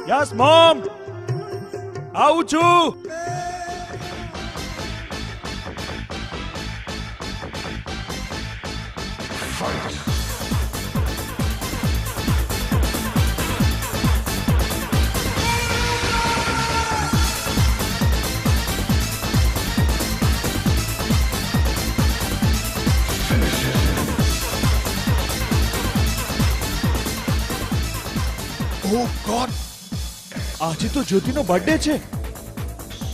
Yes mom, આવું છું. Oh God! આજે તો જ્યોતિનો બર્થડે છે.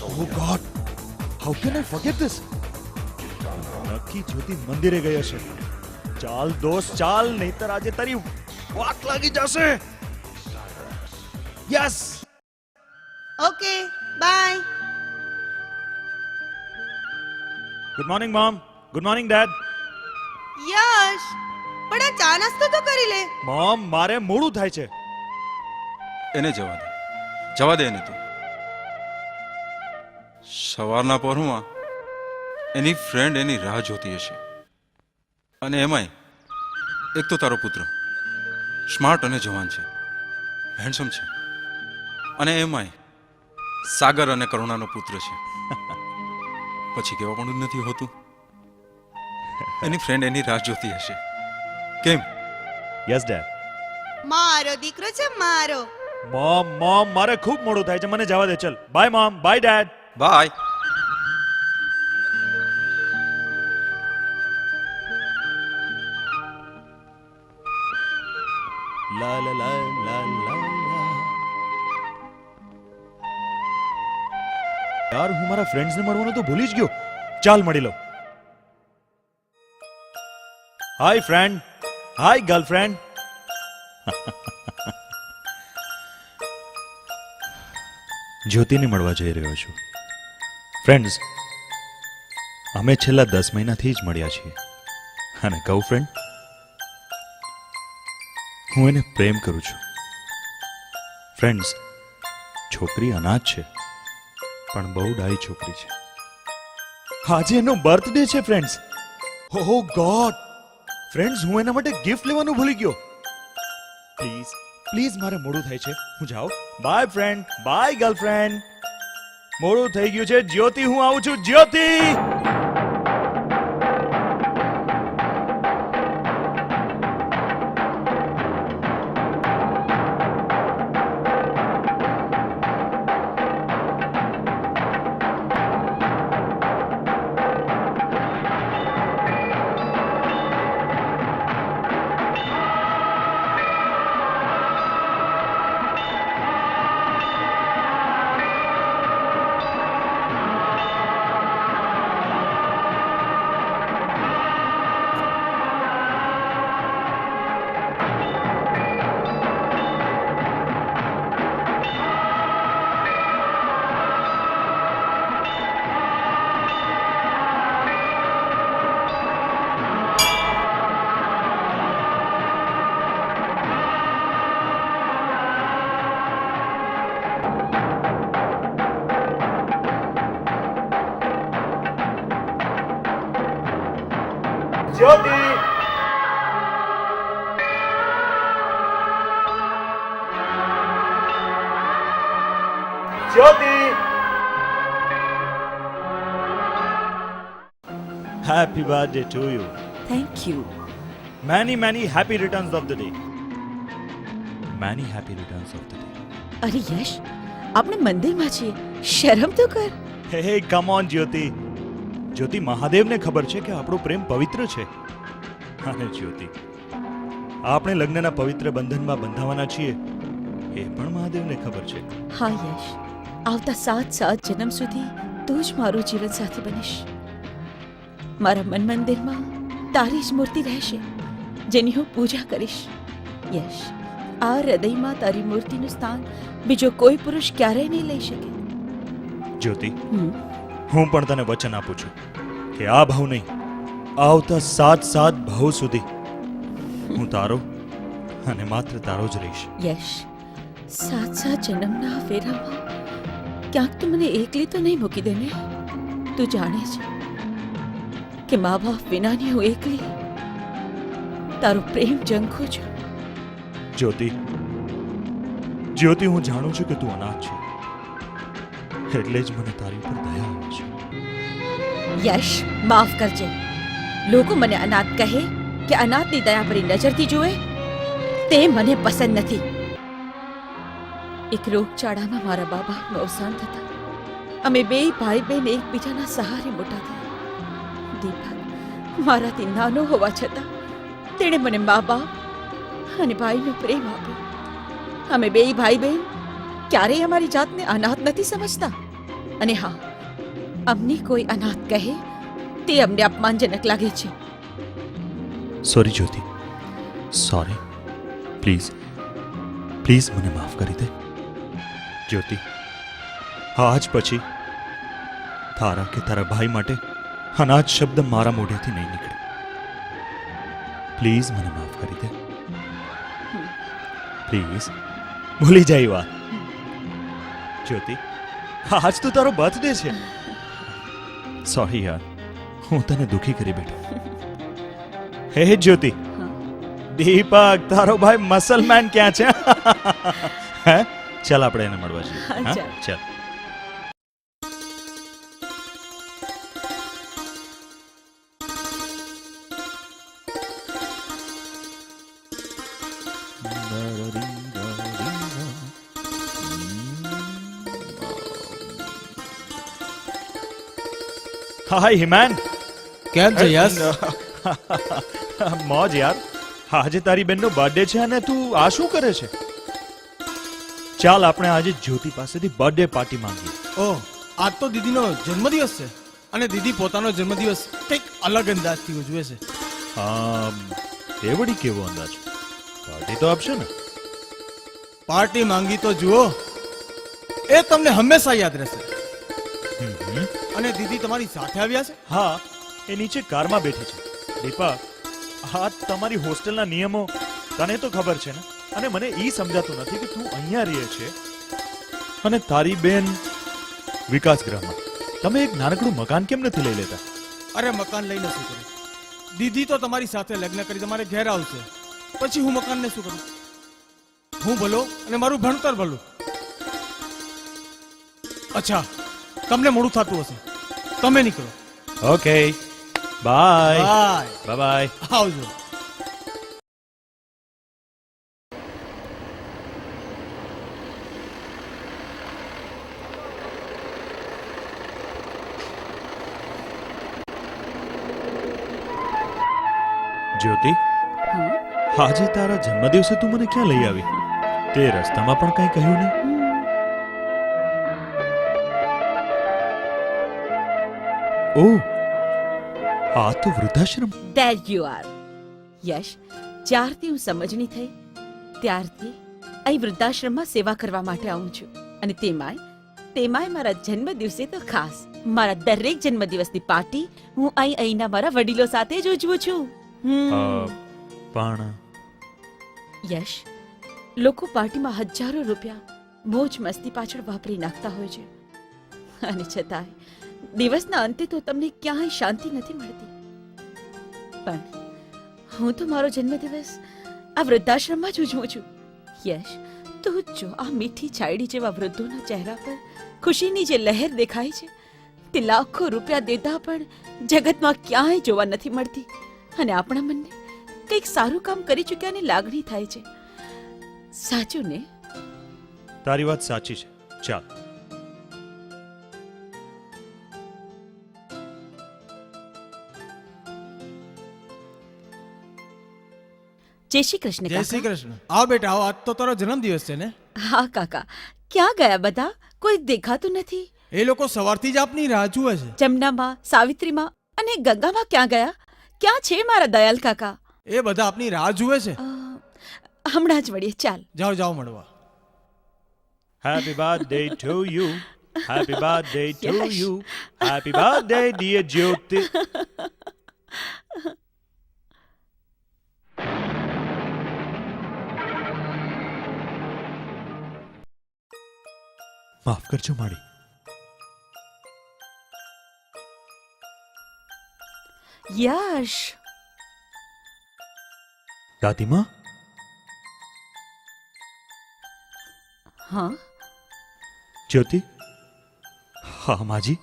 Oh God! How can I forget this? નક્કી જ્યોતિ મંદિરે ગઈ હશે. ચાલ દોસ્ત ચાલ, નહીતર આજે તારી વાટ લાગી જશે. Yes. Okay bye. Good morning mom. Good morning dad. Yash, પણ આ ચા નાસ્તો તો કરી લે. મોમ, મારે મોડું થાય છે. એને જવા દે એને. તો સવારના પહોરમાં એની ફ્રેન્ડ એની રાહ જોતી હશે, અને એમાંય એક તો તારો પુત્ર સ્માર્ટ અને જવાન છે, હેન્ડસમ છે, અને એમાંય સાગર અને કરુણાનો પુત્ર છે. પછી કેવા પણ નથી હોતું. એની ફ્રેન્ડ એની રાહ જોતી હશે. કેમ? Yes dad. મારો દીકરો છે મારો. મોમ મારે ખૂબ મોડું થાય છે, મને જવા દે. ચલ bye mom, bye dad. Bye. લા લા લા લા લા લા. યાર, હું મારા ફ્રેન્ડ્સને મળવાનું તો ભૂલી જ ગયો. ચાલ મળી લઉં. હાય ફ્રેન્ડ. હાય ગર્લફ્રેન્ડ. જ્યોતિને મળવા જઈ રહ્યો છું. ફ્રેન્ડ્સ, અમે છેલ્લા 10 મહિનાથી જ મળ્યા છીએ. અને કહું ફ્રેન્ડ, હું એને પ્રેમ કરું છું. ફ્રેન્ડ્સ, છોકરી અનાથ છે, પણ બહુ ડાઈ છોકરી છે. આજે એનો બર્થડે છે ફ્રેન્ડ્સ. ઓહ ગોડ ફ્રેન્ડ્સ, હું એના માટે ગિફ્ટ લેવાનું ભૂલી ગયો. પ્લીઝ મારે મોડું થાય છે, હું જાઉં. Bye friend. Bye girlfriend. મોડું થઈ ગયું છે. જ્યોતિ, હું આવું છું. Jyoti. Jyoti. Jyoti. Happy birthday to you. Thank you. Many happy returns of the day. Many happy returns of the day. અરે યશ, આપણે મંદિરમાં છીએ, શરમ તો કર. Hey, come on જ્યોતિ. જ્યોતિ, મહાદેવને ખબર છે કે આપણો પ્રેમ પવિત્ર છે. અને જ્યોતિ, આપણે લગ્નના પવિત્ર બંધનમાં બંધાવાના છીએ, એ પણ મહાદેવને ખબર છે. હા યશ, આવતા 7 જન્મ સુધી તું જ મારો જીવન સાથી બનીશ. મારા મન મંદિરમાં તારી જ મૂર્તિ રહેશે, જેની હું પૂજા કરીશ. યશ, આ હૃદયમાં તારી મૂર્તિનું સ્થાન બીજો કોઈ પુરુષ ક્યારેય નહીં લઈ શકે. જ્યોતિ, હું પણ તને વચન આપું છું કે આ ભાવ નહીં, આવતા 7 ભાવ સુધી હું તારો અને માત્ર તારો જ રહીશ. યશ, 7 જન્મના આ ફેરામાં ક્યાંક તું મને એકલી તો નહીં મૂકી દે ને? તું જાણે છે કે મા બાપ વિનાની હું એકલી તારો પ્રેમ ઝંખું છું. જ્યોતિ, જ્યોતિ, હું જાણું છું કે તું અનાથ છે, એટલે જ મને તારી ઉપર દયા આવે છે. યશ, માફ કરજે. લોકો મને અનાથ કહે કે અનાથની દયા ભરી નજરથી જુએ, તે મને પસંદ નથી. એક રોગચાળામાં મારા બાબાનું અવસાન થતા અમે બે ભાઈ બહેન એકબીજાના સહારે મોટા થયા. દીપક મારાથી નાનો હોવા છતાં તેણે મને મા બાપ અને ભાઈનો પ્રેમ આપ્યો. અમે બે ભાઈ બહેન ક્યારેય અમારી જાતને અનાથ નથી સમજતા. અને હા, અમને કોઈ અનાથ કહે તે અમને અપમાનજનક લાગે છે. Sorry Jyoti, sorry. Please please મને માફ કરી દે. જ્યોતિ, આજ પછી તારા કે તારા ભાઈ માટે અનાજ શબ્દ મારા મોઢેથી નહીં નીકળે. પ્લીઝ મને માફ કરી દે. પ્લીઝ ભૂલી જાય વાત. જ્યોતિ, આજ તો તારો બર્થડે છે. સોરી યાર, હું તને દુખી કરી બેઠો. હે જ્યોતિ, દીપક તારો ભાઈ મસલમેન ક્યાં છે? હે, ચાલ આપણે એને મળવા જઈએ. હા, હા, ચાલ. ચાલ. હાય હિમાન. કેમ છે યશ? મોજ યાર. આજે તારી બેનનો બર્થડે છે અને તું આ શું કરે છે? ચાલ આપણે આજે જ્યોતિ પાસેથી બર્થડે પાર્ટી માંગીએ. ઓહ, આજ તો દીદીનો જન્મદિવસ છે અને દીદી પોતાનો જન્મદિવસ કંઈક અલગ અંદાજથી ઉજવે છે. એ વળી કેવો અંદાજ? પાર્ટી તો આપશે ને? પાર્ટી માંગી તો જુઓ, એ તમને હંમેશા યાદ રહેશે. અને દીદી તમારી સાથે આવ્યા છે? હા, એ નીચે કારમાં બેઠી છે. દીપક, આ તમારી હોસ્ટેલના નિયમો તને તો ખબર છે ને? અને મને એ સમજાતું નથી કે તું અહીંયા રહે છે અને તારી બેન વિકાસ ગૃહમાં. તમે એક નાનકડું મકાન કેમ નથી લઈ લેતા? અરે મકાન લઈને શું કરું? દીદી તો તમારી સાથે લગ્ન કરી તમારે ઘેર આવશે, પછી હું મકાનને શું કરું? હું ભલો અને મારું ભણતર ભલું. અચ્છા, તમને મોડું થતું હશે, તમે નીકળો. Okay, bye. બાય. બાય. આવજો. જ્યોતિ, હા? આજે તારા જન્મદિવસે તું મને ક્યાં લઈ આવી? તે રસ્તામાં પણ કંઈ કહ્યું નહીં. ઓહ, આ તો વૃદ્ધાશ્રમ. There you are. યશ, જ્યારથી હું સમજણી થઈ ત્યારથી અહીં વૃદ્ધાશ્રમમાં સેવા કરવા માટે આવું છું. અને તેમાંય મારા જન્મદિવસે તો ખાસ. મારા દરેક જન્મદિવસની પાર્ટી હું અહીંના મારા વડીલો સાથે જ ઉજવું છું. પણ યશ, લોકો પાર્ટીમાં હજારો રૂપિયા મોજ મસ્તી પાછળ વાપરી નાખતા હોય છે, અને છતાંય દિવસના અંતે તો તમને ક્યાંય શાંતિ નથી મળતી. પણ હું તો મારો જન્મદિવસ આ વૃદ્ધાશ્રમમાં જ ઉજવું છું. યશ, તું જો આ મીઠી છાયડી જેવા વૃદ્ધોના ચહેરા પર ખુશીની જે લહેર દેખાય છે, તે લાખો રૂપિયા દેતા પણ જગતમાં ક્યાંય જોવા નથી મળતી. અને આપણા મનને કંઈક સારું કામ કરી ચૂક્યાની લાગણી થાય છે. સાચું ને? તારી વાત સાચી છે. ચાલ. જય શ્રી કૃષ્ણ જય શ્રી કાકા. કૃષ્ણ. આવો બેટા આવો, આજ તો તારો જન્મદિવસ છે ને? હા કાકા, ક્યાં ગયા બધા? કોઈ દેખાતું નથી. એ લોકો સવારથી જ આપની રાહ જુએ છે. જમનામાં, સાવિત્રીમાં અને ગંગામાં ક્યાં ગયા? ક્યાં છે મારા દયાલ કાકા? એ બધા આપની રાહ જુએ છે. હમણાં જ મળીએ. ચાલ. જાઓ જાઓ મળવા. Happy birthday to you. Happy birthday to Yes. you. Happy birthday, dear Jyoti. માફ કરજો માડી. યશ, દાદીમા, હા જ્યોતિ, હા માજી,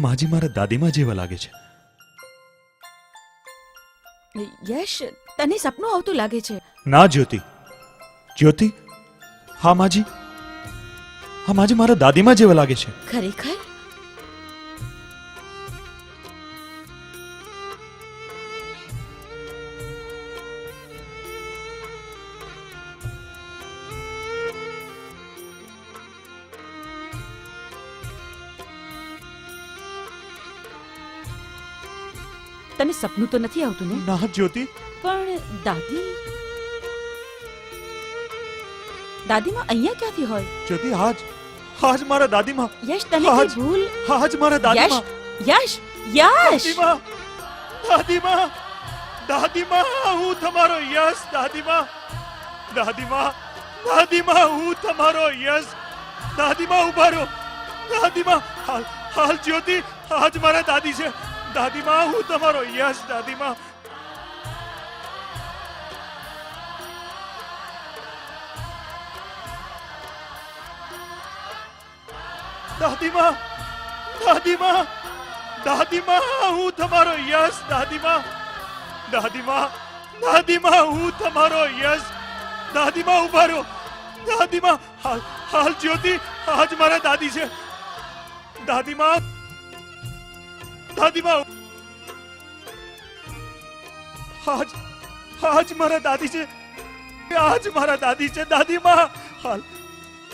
માજી મારા દાદીમાં જેવા લાગે છે. યશ, તને સપનું આવતું લાગે છે. ના જ્યોતિ, જ્યોતિ, હા માજી, હા માજી મારા દાદીમાં જેવા લાગે છે. ખરેખર? તને સપનું તો નથી આવતું ને? ના જ્યોતિ, પણ દાદીમાં અહીંયા ક્યાંથી હોય? જ્યોતિ, હાજ મારા દાદીમાં, યશ, તને હાજ. કઈ ભૂલ? હાજ મારા દાદીમાં. યશ, યશ, યશ! દાદીમાં, દાદીમાં, દાદીમાં, હું તમારો યશ. દાદીમાં, દાદીમાં, દાદીમાં, હું તમારો યશ. દાદીમાં, ઉભા રહો. દાદીમાં, હાલ જ્યોતિ, હાજ મારા દાદી છે. દાદીમાં, હું તમારો યશ. દાદીમાં, દાદીમાં, દાદીમાં, દાદીમાં, હું તમારો યશ. દાદીમાં, દાદીમાં, દાદીમાં, હું તમારો યશ. દાદીમાં, ઉભા રહો. દાદીમાં, હાલ જ્યોતિ, હાજ મારા દાદી છે. દાદીમાં, દાદીમાં, હાજ મારા દાદી છે. આજ મારા દાદી છે. દાદીમાં,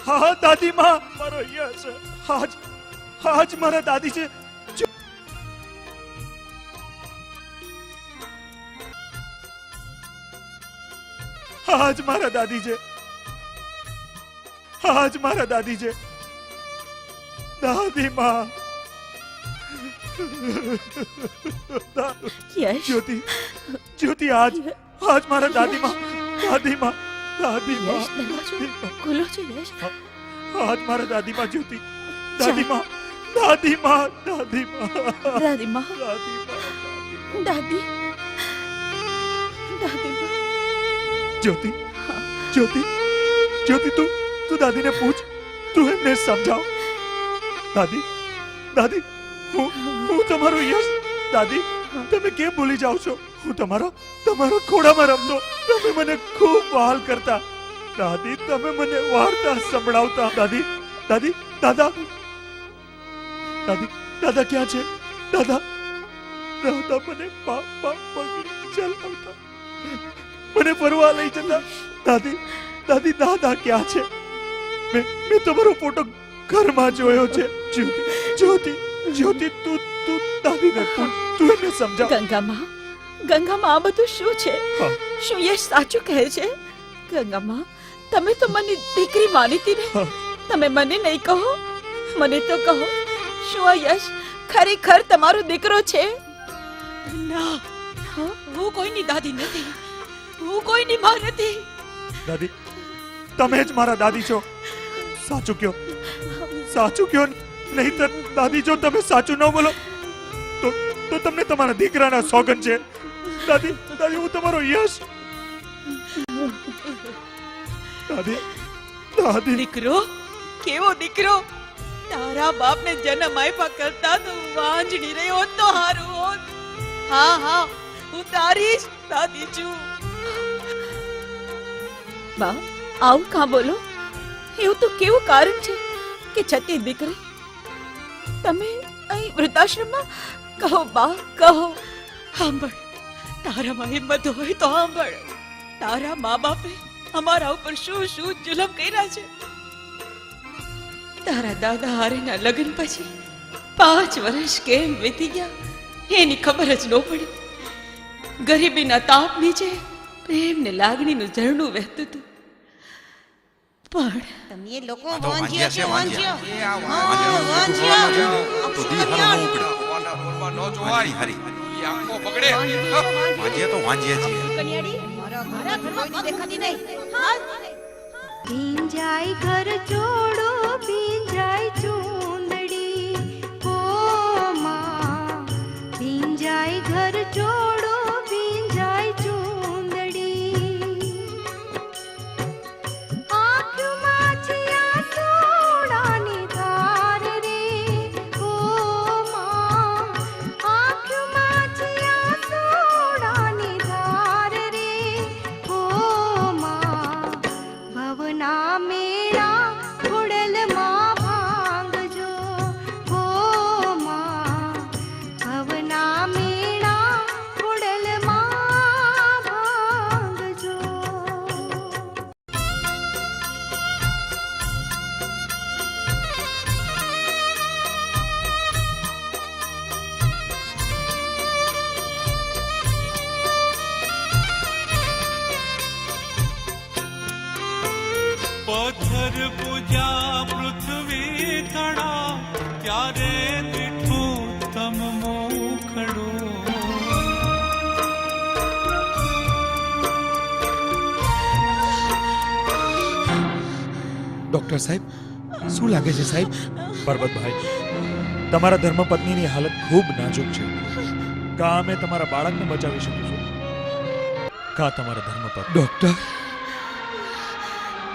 હા દાદીમાં, મારો યશ. હાજ મારા દાદી છે. હાજ મારા દાદી છે. હાજ મારા દાદી છે. દાદીમાં, યશ, જ્યોતિ, જ્યોતિ, હાજ મારા દાદીમાં. દાદીમાં, દાદીમાં, યશ, દરવાજો ખોલો છો યશ. હાજ મારા દાદીમાં. જ્યોતિ, દાદીમાં, દાદીમાં, દાદીમાં, દાદીમાં, દાદીમાં. દાદી, દાદીમાં. જ્યોતિ, જ્યોતિ, જ્યોતિ, તું દાદીને પૂછ. તું એમને સમજાવ. દાદી, હું તમારો યશ. દાદી, તમે કેમ ભૂલી જાઓ છો? હું તમારા ખોળામાં રમતો. તમે મને ખૂબ વહાલ કરતા. દાદી, તમે મને વાર્તા સંભળાવતા. દાદી, દાદા ક્યાં છે? દાદા મને પકડી ચલાવતા, મને ફરવા લઈ જતા. દાદી, દાદા ક્યાં છે? મેં તમારો ફોટો ઘરમાં જોયો છે. જ્યોતિ, તું દાદીને પૂછ. તું એને સમજાવ. ગંગામાં આ બધું શું છે? શું યશ સાચું કહે છે? ગંગામાં, તમે તો મને દીકરી માની હતી ને. તમે મને નહીં કહો, મને તો કહો. શું આ યશ ખરેખર તમારો દીકરો છે? ના, હું કોઈની દાદી નથી. હું કોઈની માં નથી. દાદી, તમે જ મારા દાદી છો. સાચું કયો, નહીંતર દાદી, જો તમે સાચું ન બોલો તો તમને તમારા દીકરાના સોગન છે. દાદી, હું તમારો યશ. દાદી, દીકરો, કેવો દીકરો! તારા બાપને જન્મ આપ્યા કરતા તો વાંજણી રહ્યો હોત તો હારું હોત. હા, હું તારી જ દાદી છું. બા, આવું કાં બોલો? એવું તો કેવું કારણ છે કે છતી દીકરી તમે અહીં વૃદ્ધાશ્રમમાં? કહો બા, કહો. સાંભળ, તારામાં હિંમત હોય તો સાંભળ. તારા મા બાપે અમારા ઉપર શું જુલમ કર્યા છે. તારા દાદા હારેના લગ્ન પછી 5 વર્ષ કેમ વીતી ગયા એની ખબર જ ન પડી. ગરીબીના તાપ નીચે પ્રેમ ને લાગણીનું ઝરણું વહેતું હતું. પણ તમે લોકો તો વાંજ્યા છે, વાંજ્યા. તો દી હારો ન ઉપડે. હરી વાંજ્યા તો વાંજ્યા છીએ. ભીંજાય ઘર ચોડો ભીંજાય ચૂંદડી ઓ માં ભીંજાય ઘર ચોડો ભીંજાય ચૂંદડી આંખમાં પથ્થર પૂજા પૃથ્વી તણા ત્યારે દીઠું તમ મોખડો. ડોક્ટર સાહેબ શું લાગે છે સાહેબ? પરબતભાઈ, તમારા ધર્મપત્નીની હાલત ખૂબ નાજુક છે. કા અમે તમારા બાળકને બચાવી શકીશું, કા તમારા ધર્મપત્ની. ડોક્ટર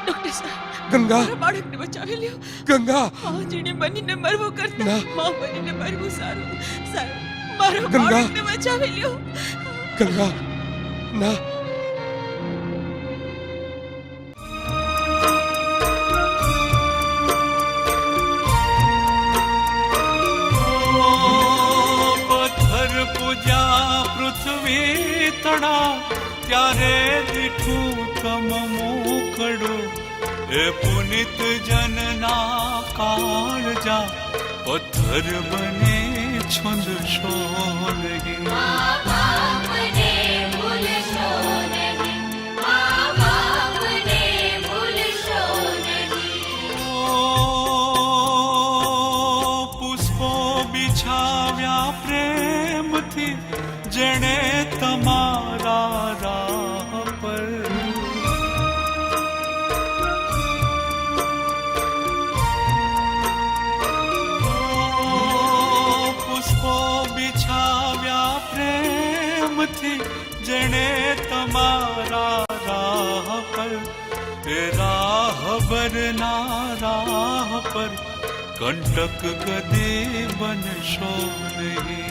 ડોક્ટર સાહેબ, ગંગા મારા બાળકને બચાવી લ્યો. ગંગા આજીને બનીને મરવું કરતા ના. માં બનીને મરવું સારું. સારું, મારા ગંગા. બાળકને બચાવી લ્યો. ગંગા ના. પથ્થર પૂજા પૃથ્વી તણા ત્યારે દીઠું તમ મોખડો. એ પુનિત જનના કાળજા પથ્થર બને છંદ શોલહી. પુષ્પો બિછાવ્યા પ્રેમથી જેણે તમારા રાહ પર. પુષ્પો બિછાવ્યા પ્રેમથી જેણે તમારા રાહ પર. એ રાહબરના રાહ પર કંટક કદી બનશો નહીં.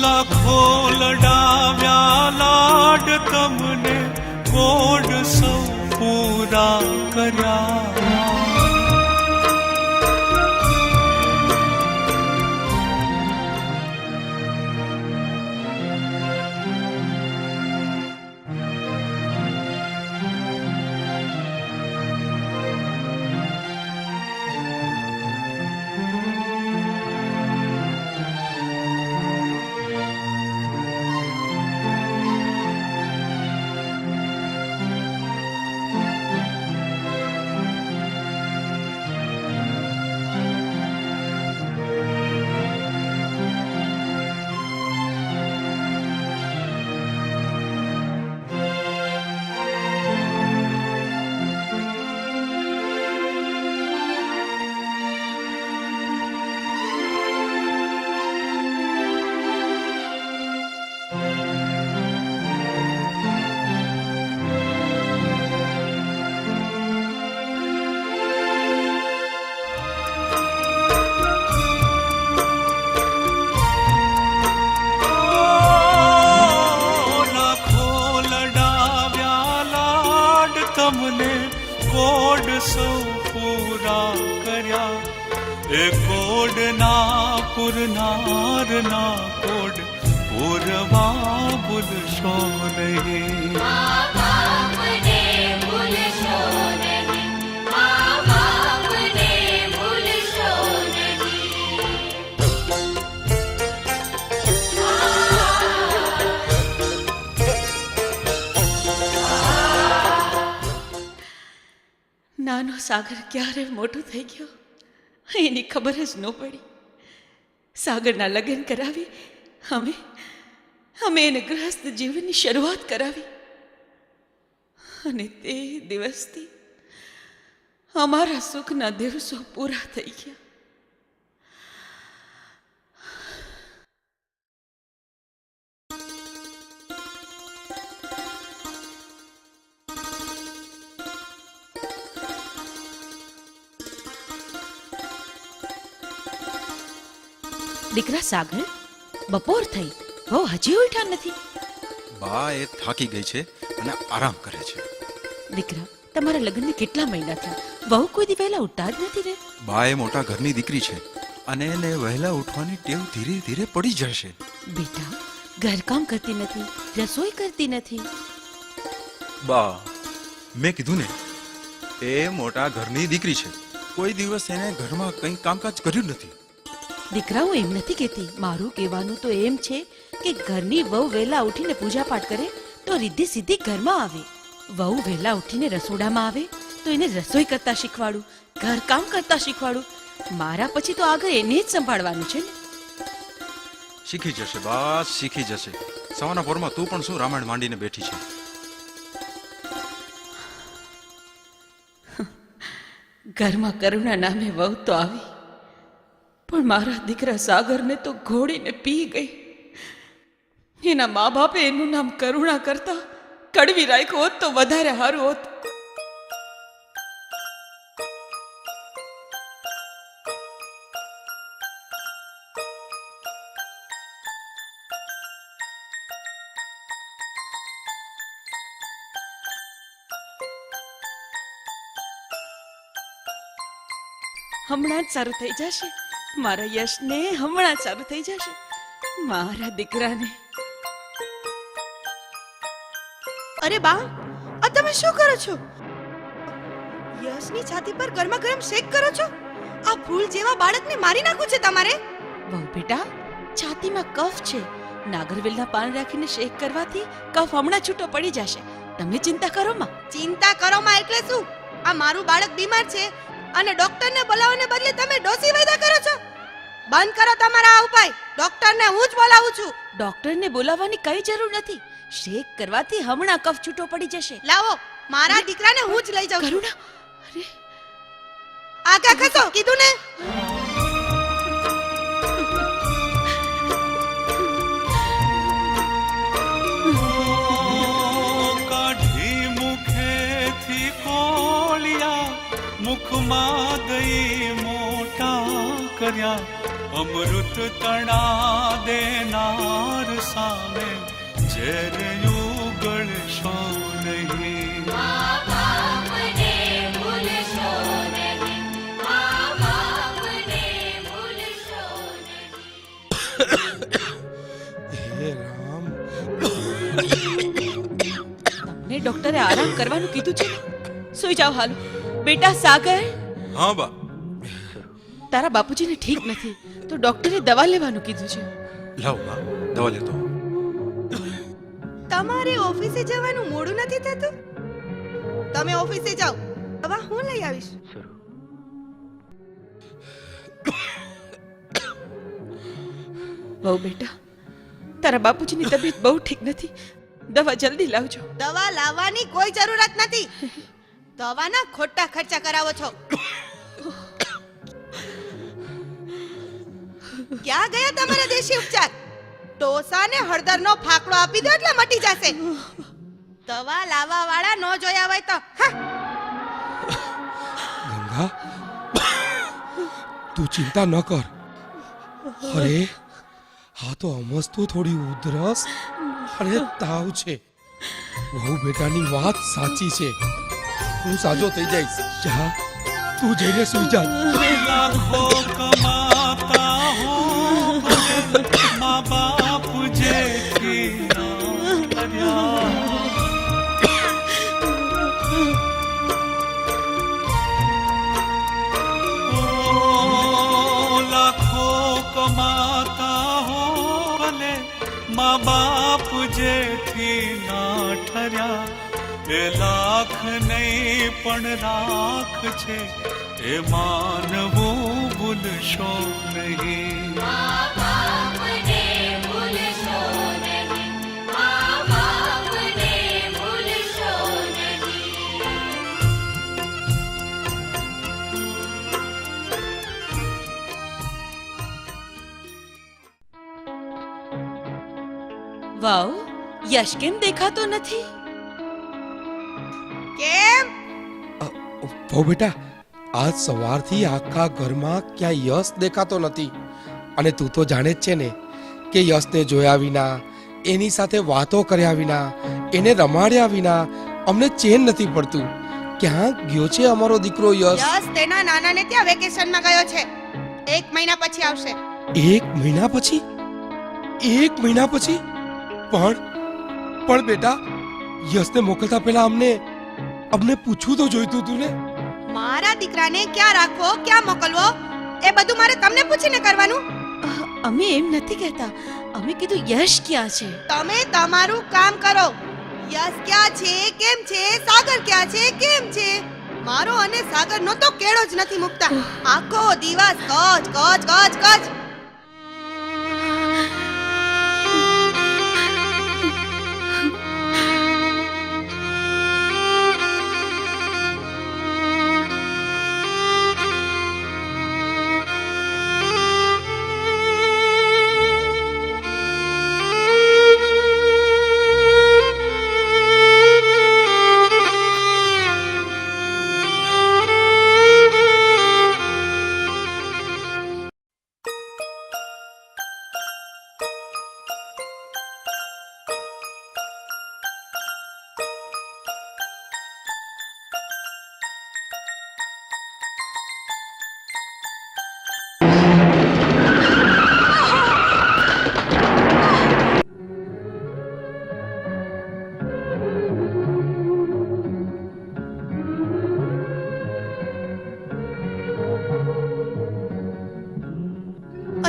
લાખો લડાવ્યા લાડ તમને કોડ સૌ પૂરા કર્યા. તમને કોડ સૌ પૂરા કર્યા. એ કોડના પુરનારના કોડ પૂરવા ભૂલશો નહીં. નાનો સાગર ક્યારે મોટો થઈ ગયો એની ખબર જ ન પડી. સાગરના લગ્ન કરાવી અમે એને ગૃહસ્થ જીવનની શરૂઆત કરાવી અને તે દિવસથી અમારા સુખના દિવસો પૂરા થઈ ગયા. દીકરા સાગર, બપોર થઈ, વહુ હજી ઉઠ્યા નથી. બા એ થાકી ગઈ છે અને આરામ કરે છે. દીકરા, તમારા લગ્નને કેટલા મહિના થયા, વહુ કોઈ દી વહેલા ઉઠતા જ નથી રે. બા એ મોટા ઘરની દીકરી છે, અને એને વહેલા ઉઠવાની ટેવ ધીરે ધીરે પડી જશે. બેટા ઘરકામ કરતી નથી, રસોઈ કરતી નથી. બા, મેં કીધું ને, એ મોટા ઘરની દીકરી છે. કોઈ દિવસ એને ઘરમાં કંઈ કામકાજ કર્યું જ નથી. દીકરાઓ એમ નથી કહેતી. મારું કહેવાનું તો એમ છે કે ઘરની વહુ વહેલા ઉઠીને પૂજા પાઠ કરે તો રિદ્ધિ સીધી ઘરમાં આવે. વહુ વહેલા ઉઠીને રસોડામાં આવે તો એને રસોઈ કરતા શીખવાડું, ઘરકામ કરતા શીખવાડું. મારા પછી તો આગળ એને જ સંભાળવાનું છે ને. શીખી જશે બા, શીખી જશે. સવારના પોરમાં તું પણ શું રામાયણ માંડીને બેઠી છે? ઘરમાં કરુણા નામે વહુ તો આવી, પણ મારા દીકરા સાગરને તો ઘોડીને પી ગઈ. એના મા બાપે એનું નામ કરુણા કરતા કડવી રાખ્યું હોત તો વધારે સારું હોત. હમણાં જ સારું થઈ જશે. મારા યશને હમણાં જ સારું થઈ જશે. મારા દીકરાને. અરે બા, આ તમે શું કરો છો? યશની છાતી પર ગરમા ગરમ શેક કરો છો? આ ફૂલ જેવા બાળકને મારી નાખવું છે તમારે? બહુ બેટા, છાતીમાં કફ છે. નાગરવેલના પાન રાખીને શેક કરવાથી કફ હમણાં છૂટો પડી જશે. તમે ચિંતા કરો માં. ચિંતા કરો માં એટલે શું? આ મારું બાળક બીમાર છે અને ડોક્ટરને બોલાવવાને બદલે તમે ડોસી વાયદા કરો છો. બંધ કરો તમારા આ ઉપાય. ડોક્ટરને હું જ બોલાવું છું. ડોક્ટરને બોલાવવાની કઈ જરૂર નથી. શેક કરવાથી હમણાં કફ છૂટો પડી જશે. લાવો, મારા દીકરાને હું જ લઈ જાઉં છું. કરુણા, અરે આગા ખસો, કીધું ને. કાઢી મુખેથી કોળિયા, મુખમાં દઈ મોટા કર્યા. અમૃત તણા દેનાર સામે ઝેર યુગળશો નહીં. હે રામ, ને ડોક્ટરે આરામ કરવાનું કીધું છે. સુઈ જાઓ હાલ. બેટા સાગર, હા બા. તારા બાપુજીને ઠીક નથી તો ડોક્ટરે દવા લેવાનું કીધું છે. લાવ બા, દવા લેતો. તમારે ઓફિસે જવાનું મોડું નથી થતું? તમે ઓફિસે જાઓ, દવા હું લઈ આવીશ. બહુ બેટા, તારા બાપુજીની તબિયત બહુ ઠીક નથી. દવા જલ્દી લાવજો. દવા લાવવાની કોઈ જરૂરત નથી. દવાના ખોટા ખર્ચા કરાવો છો. ક્યાં ગયા તમારા દેશી ઉપચાર? ડોસાને હળદરનો ફાકડો આપી દો એટલે મટી જશે. દવા લાવવા વાળા ન જોયા હોય તો ગંગા, તું ચિંતા ન કર. અરે હા, તો અમસ્તું થોડી ઉધરસ અને તાવ છે. બહુ બેટાની વાત સાચી છે. હું સાજો થઈ જઈશ. જા, તું જઈને સુઈ જા. લાખો કમાતા હો મા બાપ જેથી ના કર્યા. લાખો કમાતા હો ભલે મા બાપ જેથી ના ઠર્યા. એ લાખ નહીં પણ લાખ છે, એ માનવું ભૂલશો નહીં. વાવ, યશ કેમ દેખાતો નથી? કેમ? બહુ બેટા, આજ સવારથી આખા ઘરમાં ક્યાંય યશ દેખાતો નથી. અને તું તો જાણે જ છે ને કે યશને જોયા વિના, એની સાથે વાતો કર્યા વિના, એને રમાડ્યા વિના અમને ચેન નથી પડતું. ક્યાં ગયો છે અમારો દીકરો યશ? યશ તેના નાનાને ત્યાં વેકેશનમાં ગયો છે. 1 મહિના પછી આવશે. 1 મહિના પછી? 1 મહિના પછી? પણ બેટા, યશને મોકલતા પહેલા અમને પૂછવું તો જોઈતું તું ને. મારા દીકરાને ક્યાં રાખવો, ક્યાં મોકલવો, એ બધું મારે તમને પૂછીને કરવાનું. અમે એમ નથી કહેતા, અમે કીધું યશ ક્યાં છે. તમે તમારું કામ કરો. યશ ક્યાં છે, કેમ છે, સાગર ક્યાં છે, કેમ છે. મારો અને સાગરનો તો કેળો જ નથી મુકતા. આખો દિવસ કચ કચ કચ કચ.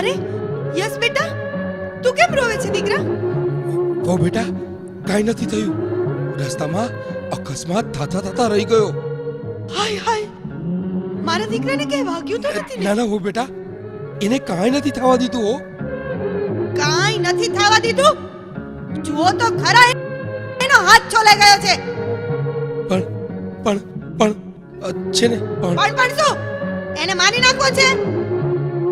અરે યસ બેટા, તું કેમ રોવે છે દીકરા? વો બેટા, કાંઈ નથી થયું. રસ્તામાં અકસ્માત થતા રહી ગયો. હાય હાય, મારા દીકરાને કઈ વાગ્યું તો નથી ને? ના હો બેટા, એને કાંઈ નથી થવા દીધું હો. કાંઈ નથી થવા દીધું? જુઓ તો ખરા, એનો હાથ છોલાઈ ગયો છે. પણ છે ને પણ શું? એને મારી નાખવો છે?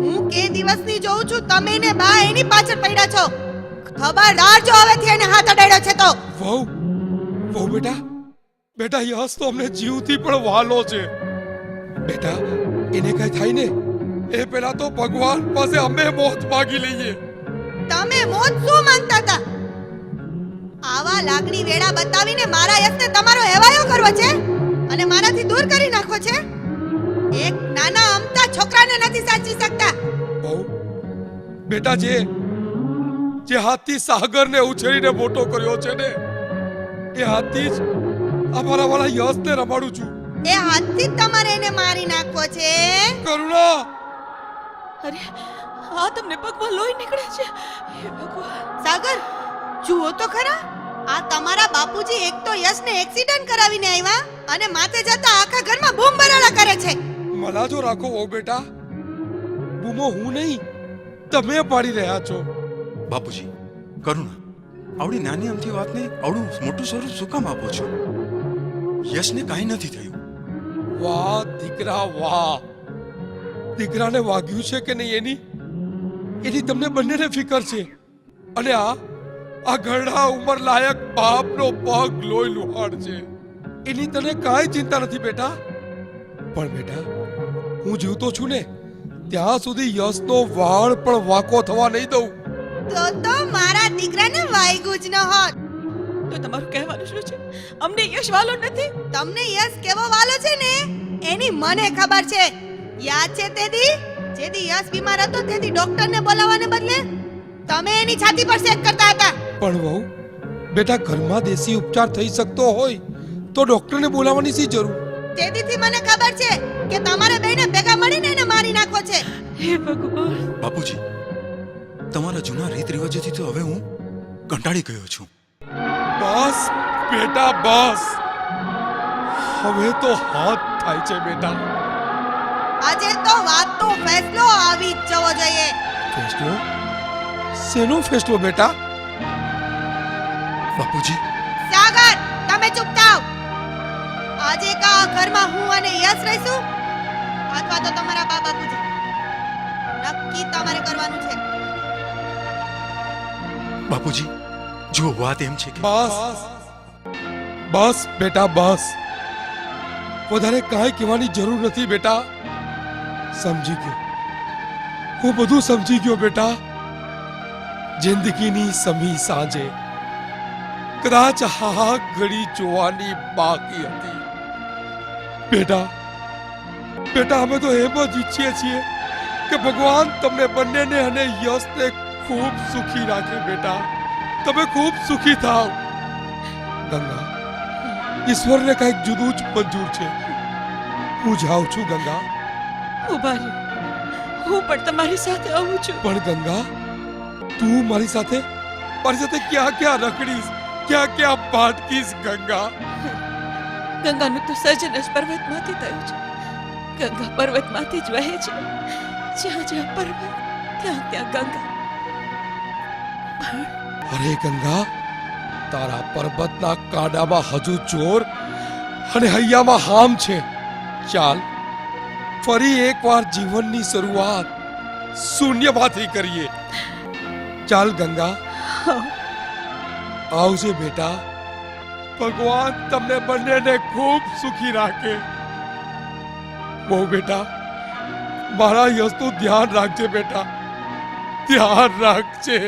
હું કે દિવસની જોઉં છું તમે ને બા એની પાછળ પડ્યા છો. ખબરદાર જો હવેથી એને હાથ અડાડ્યો છે તો. વહુ બેટા યશ તો અમને જીવથી પણ વહાલો છે. બેટા, એને કઈ થાય ને એ પેલા તો ભગવાન પાસે અમે મોત માગી લઈએ. તમે મોત શું માંગતા હતા? આવા લાગણી વેડા બતાવીને મારા યશને તમારો હેવાયો કરવો છે અને મારાથી દૂર કરી નાખવો છે. એક નાના અમતા છોકરાને નથી સાચી શકતા. બહુ બેટા, જે હાથથી સાગરને ઉછેરીને મોટો કર્યો છે ને, એ હાથથી જ અમારા વાળા યશને રમાડું છું. એ હાથથી જ તમારે એને મારી નાખવો છે. કરુણા, અરે આ તમને પગમાં લોહી નીકળે છે. હે ભગવાન. સાગર, જુઓ તો ખરા, આ તમારા બાપુજી એક તો યશને એક્સિડન્ટ કરાવીને આવ્યા અને માથે જતા આખા ઘરમાં બૂમ બરાડા કરે છે. મલા જો રાખો ઓ બેટા, બૂમો હું નહીં તમે પાડી રહ્યા છો. બાપુજી, કરુણા, આવડી નાની અમથી વાતને આવડું મોટું સ્વરૂપ શું કામ આપો છો? યશને કાંઈ નથી થયું. વાહ દીકરા વાહ, દીકરાને વાગ્યું છે કે નહીં એની તમને બંનેને ફિકર છે. અને આ ઘરડા ઉંમર લાયક બાપનો પગ લોહી લુહાડ છે, એની તને કાંઈ ચિંતા નથી બેટા. પણ બેટા, હું જીવતો છું ને ત્યાં સુધી યશનો વાળ પણ વાંકો થવા નહીં દઉં. તો મારા દીકરાને વાગ્યું જ ન હોત. તો તમારું કહેવાનું શું છે? અમને યશ વાલો નથી. તમને યશ કેવો વાલો છે ને એની મને ખબર છે. યાદ છે જેદી યશ બીમાર હતો તેથી ડોક્ટરને બોલાવવાને બદલે તમે એની છાતી પર શેક કરતા હતા. પણ વહુ બેટા, ઘરમાં દેશી ઉપચાર થઈ શકતો હોય તો ડોક્ટરને બોલાવવાની શી જરૂર? તેદીથી મને ખબર છે કે તમારે બેને ભેગા મળીને એને મારી નાખવો છે. હે ભગવાન. બાપુજી, તમારા જૂના રીત રિવાજોથી તો હવે હું કંટાળી ગયો છું. બસ બેટા બસ, હવે તો હાથ થાય છે બેટા. આજે તો વાતનો ફેસલો આવી જ જવો જોઈએ. ફેસલો? શેનો ફેસલો બેટા? બાપુજી, સાગર, તમે ચૂપ થાઓ. આજે કા ઘરમાં હું અને યશ રહીશું અથવા તો તમારા બા બાપુજી? નક્કી તમારે કરવાનું છે. બાપુજી, જો વાત એમ છે કે બસ બેટા બસ, વધારે કાંઈ કહેવાની જરૂર નથી બેટા. સમજી ગયો, હું બધું સમજી ગયો બેટા. જિંદગીની સમી સાંજે કદાચ હા ઘડી જોવાની બાકી હતી. બેટા અમે તો એમ જ ઈચ્છીએ છીએ કે ભગવાન તમને બંનેને અને યશને ખૂબ સુખી રાખે બેટા. તમે ખૂબ સુખી થાવ. ગંગા, ઈશ્વરને કંઈક જુદું જ મંજૂર છે. હું જાઉં છું ગંગા. ઉભા રહ્યો, હું પણ તમારી સાથે આવું છું. પણ ગંગા, તું મારી સાથે ક્યાં ક્યાં રખડીશ, ક્યાં ક્યાં પાટકીશ ગંગા? ગંગાનું તો સર્જન જ પર્વતમાંથી થયું છે. ગંગા પર્વતમાંથી જ વહે છે. જ્યાં જ્યાં પર્વત ત્યાં ત્યાં ગંગા. અરે ગંગા, તારા પર્વતના કાંડામાં હજુ ચોર અને હૈયામાં હામ છે. ચાલ, ફરી એકવાર જીવનની શરૂઆત શૂન્યમાંથી કરીએ. ચાલ ગંગા, આવજે બેટા. ભગવાન તમને બંનેને ખૂબ સુખી રાખે. બહુ બેટા, મારા યશનું ધ્યાન રાખજે બેટા, ધ્યાન રાખજે.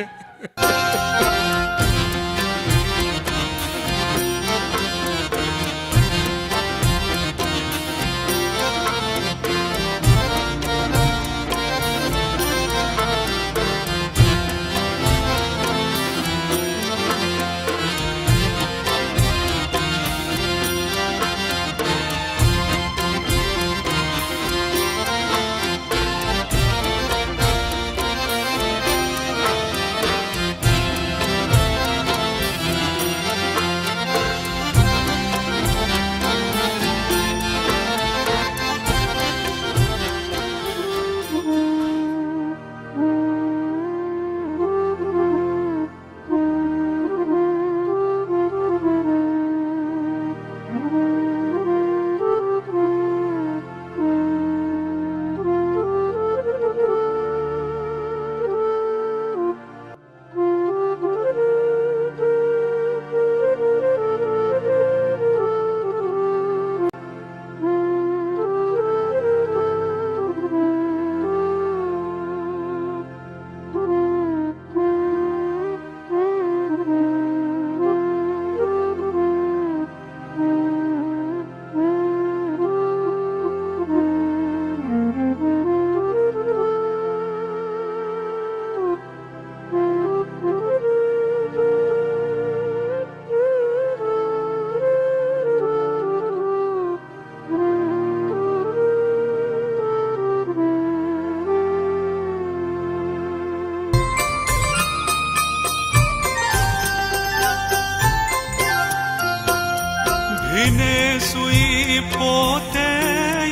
પોતે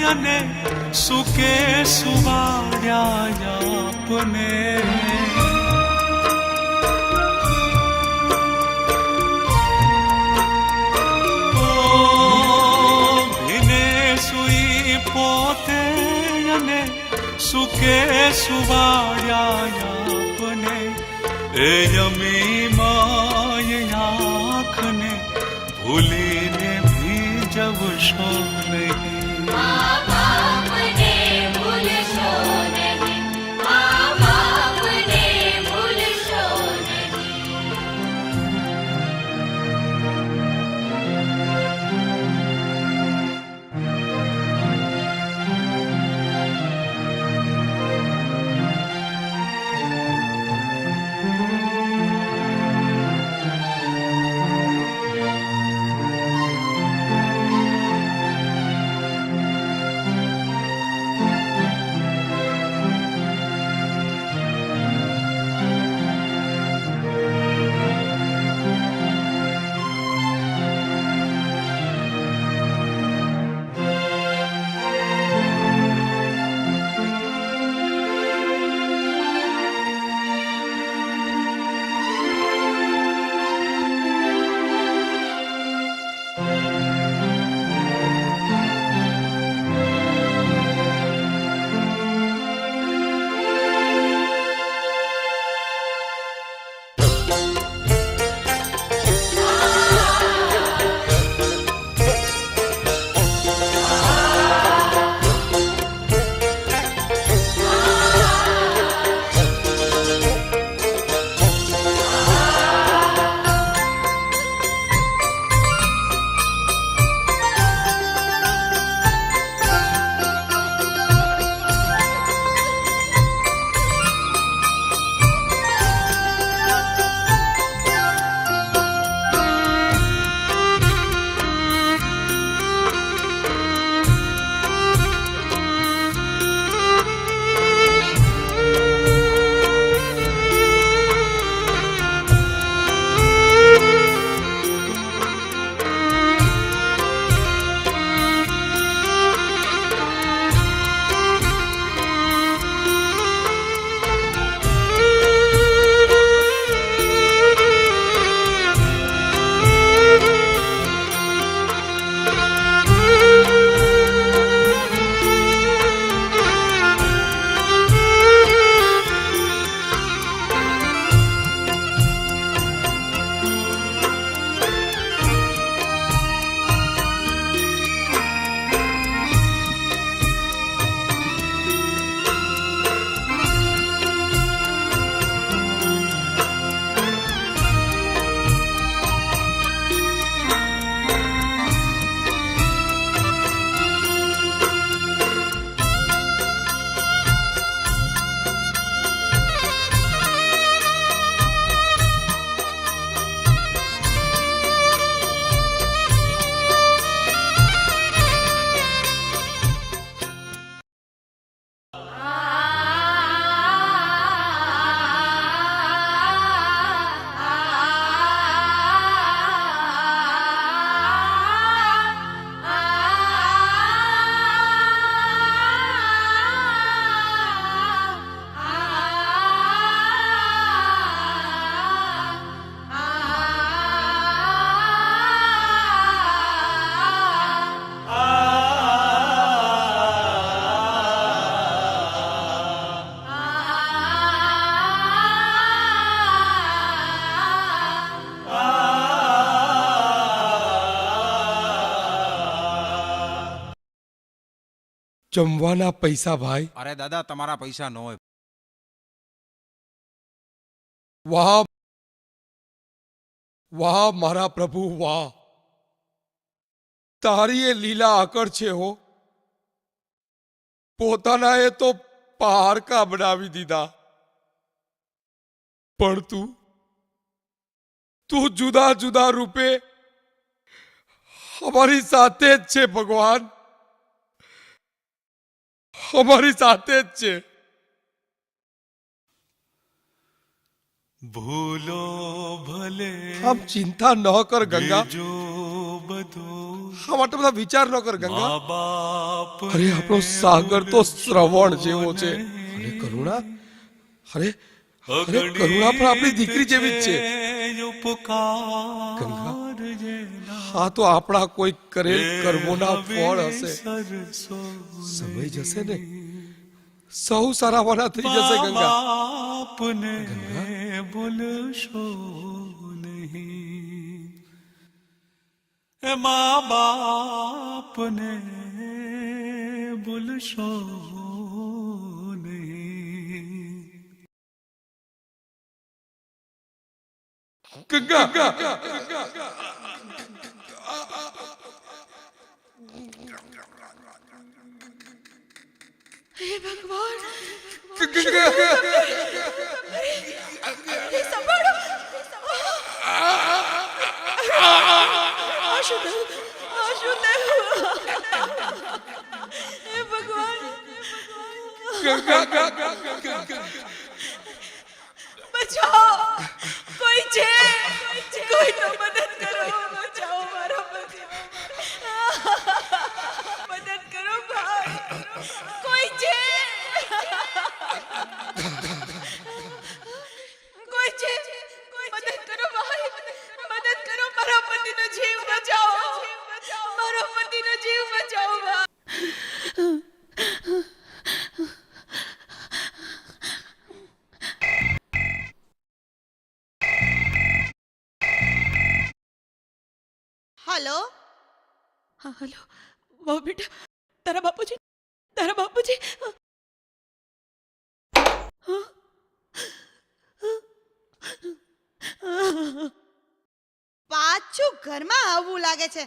અને સુકે સુવાડ્યા આપને ભીને સુઈ પોતે અને સુકે સુવાડ્યા આપને એ યમી માય આંખને ભૂલીને જવશો નહીં. જમવાના પૈસા ભાઈ. અરે દાદા તમારા પૈસા ન હોય. વાહ વાહ મારા પ્રભુ વાહ, તારી એ લીલા આકળ છે હો. પોતાના એ તો પારકા બનાવી દીધા, પણ તું જુદા જુદા રૂપે અમારી સાથે જ છે ભગવાન, અમારી સાથે જ છે. ભૂલો ભલે આમ ચિંતા ન કર ગંગા, જો બધું આ માટે બધા વિચાર ન કર ગંગા. મા બાપ અરે આપણો સાગર તો શ્રવણ જેવો છે. અરે કરુણા, અરે અરે કરુણા પણ આપણી દીકરી જેવી જ છે. ગંગા, આ તો આપણા કોઈ કરેલ કર્મોના ફળ હશે. સમય જશે ને, સૌ સારાવાના થઈ જશે ગંગા. આપને ભૂલશો નહીં, એ મા બાપને ભૂલશો નહીં. ગંગા હે ભગવાન, સંભાળો. આ શું થયું? આ શું થયું? હે ભગવાન, બચાવો, કોઈ છે? કોઈ તો મદદ કરો, બચાવો મારા પતિ, મદદ કરો ભાઈ, કોઈ છે? કોઈ છે? મદદ કરો ભાઈ, મદદ કરો, મારા પતિનો જીવ બચાવો, મારો પતિનો જીવ બચાવો ભાઈ. હલો, હા હલો, વાહ બેટા, તારા બાપુજી, તારા બાપુજી. પાછું ઘરમાં આવવું લાગે છે.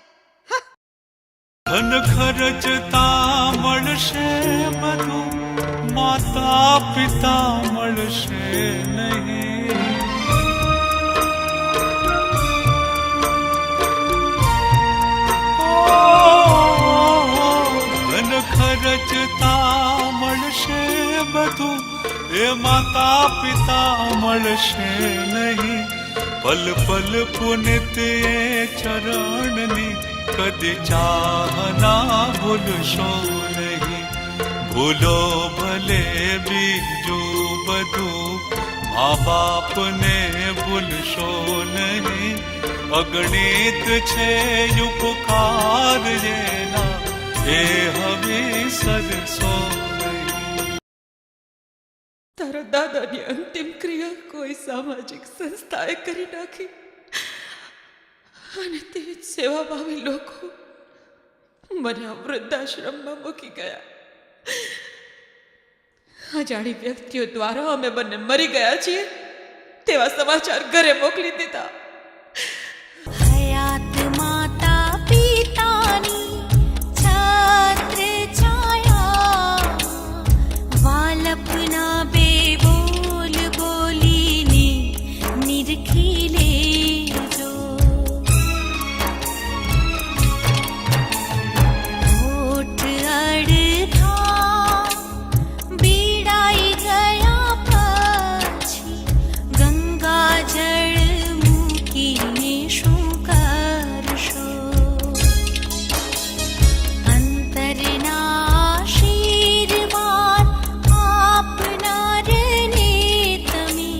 ધન ખર્ચતા મળશે બધું, માતા પિતા મળશે નહીં. ધન ખર્ચતા મળશે બધું, એ માતા પિતા મળશે નહીં. પલ પલ પુનિત એ ચરણની કદી ચાહના ભૂલશો નહીં. ભૂલો ભલે બીજું બધું, મા બાપને ભૂલશો નહીં. અગણિત છે ઉપકાર જેના, એ હવે સરસો નહીં. તારા દાદાની અંતિમ ક્રિયા કોઈ સામાજિક સંસ્થાએ કરી નાખી, અને તે જ સેવાભાવી લોકો મને આ વૃદ્ધાશ્રમમાં મૂકી ગયા. અજાણી વ્યક્તિઓ દ્વારા અમે બંને મરી ગયા છીએ તેવા સમાચાર ઘરે મોકલી દીધા. હયાત માતા પિતાની છત્ર છાયા, વાલપના બે બોલ બોલીને નિરખી લેજો. હોઠ અડધા બીડાઈ ગયા પછી, ગંગા જળ મૂકીને શું કરશો? અંતરના આશીર્વાદ આપનારને તમે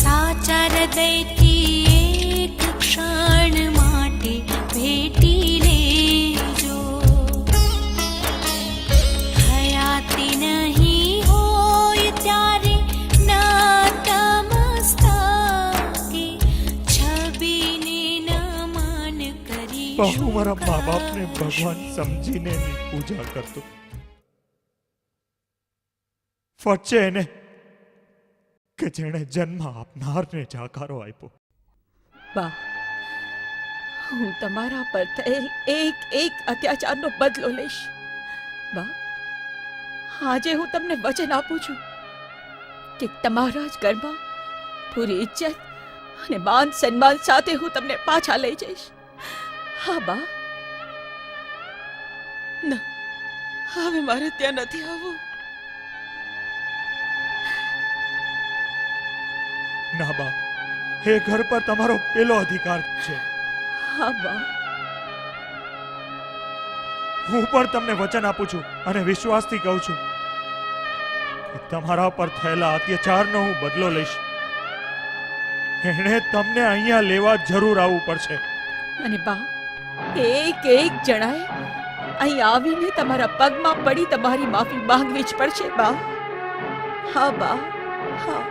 સાચા હૃદયથી એક ક્ષણ માટે ભેટી લેજો. હયાતી નહીં હોય ત્યારે નતમસ્તકે છબીને નમન કરીશું. હું મારા મા બાપને ભગવાન સમજીને એની પૂજા કરતો, આફત છે એને કે જેણે જન્મ આપનારને જાકારો આપ્યો. બા, હું તમારા પર થયેલ એક એક અત્યાચારનો બદલો લઈશ. બા, આજે હું તમને વચન આપું છું કે તમારા જ ઘરમાં પૂરી ઇજ્જત અને માન સન્માન સાથે હું તમને પાછા લઈ જઈશ. હા બા. ના, હવે મારે ત્યાં નથી આવવું. ના બા, એ ઘર પર તમારો પેલો અધિકાર છે. હા બા. હું પણ તમને વચન આપું છું અને વિશ્વાસથી કહું છું કે તમારા પર થયેલા અત્યાચારનો હું બદલો લઈશ. એણે તમને અહીંયા લેવા જરૂર આવવું પડશે. અને બા, એક એક જણાએ અહીં આવીને તમારા પગમાં પડી તમારી માફી માંગવી જ પડશે બા. હા બા, હા.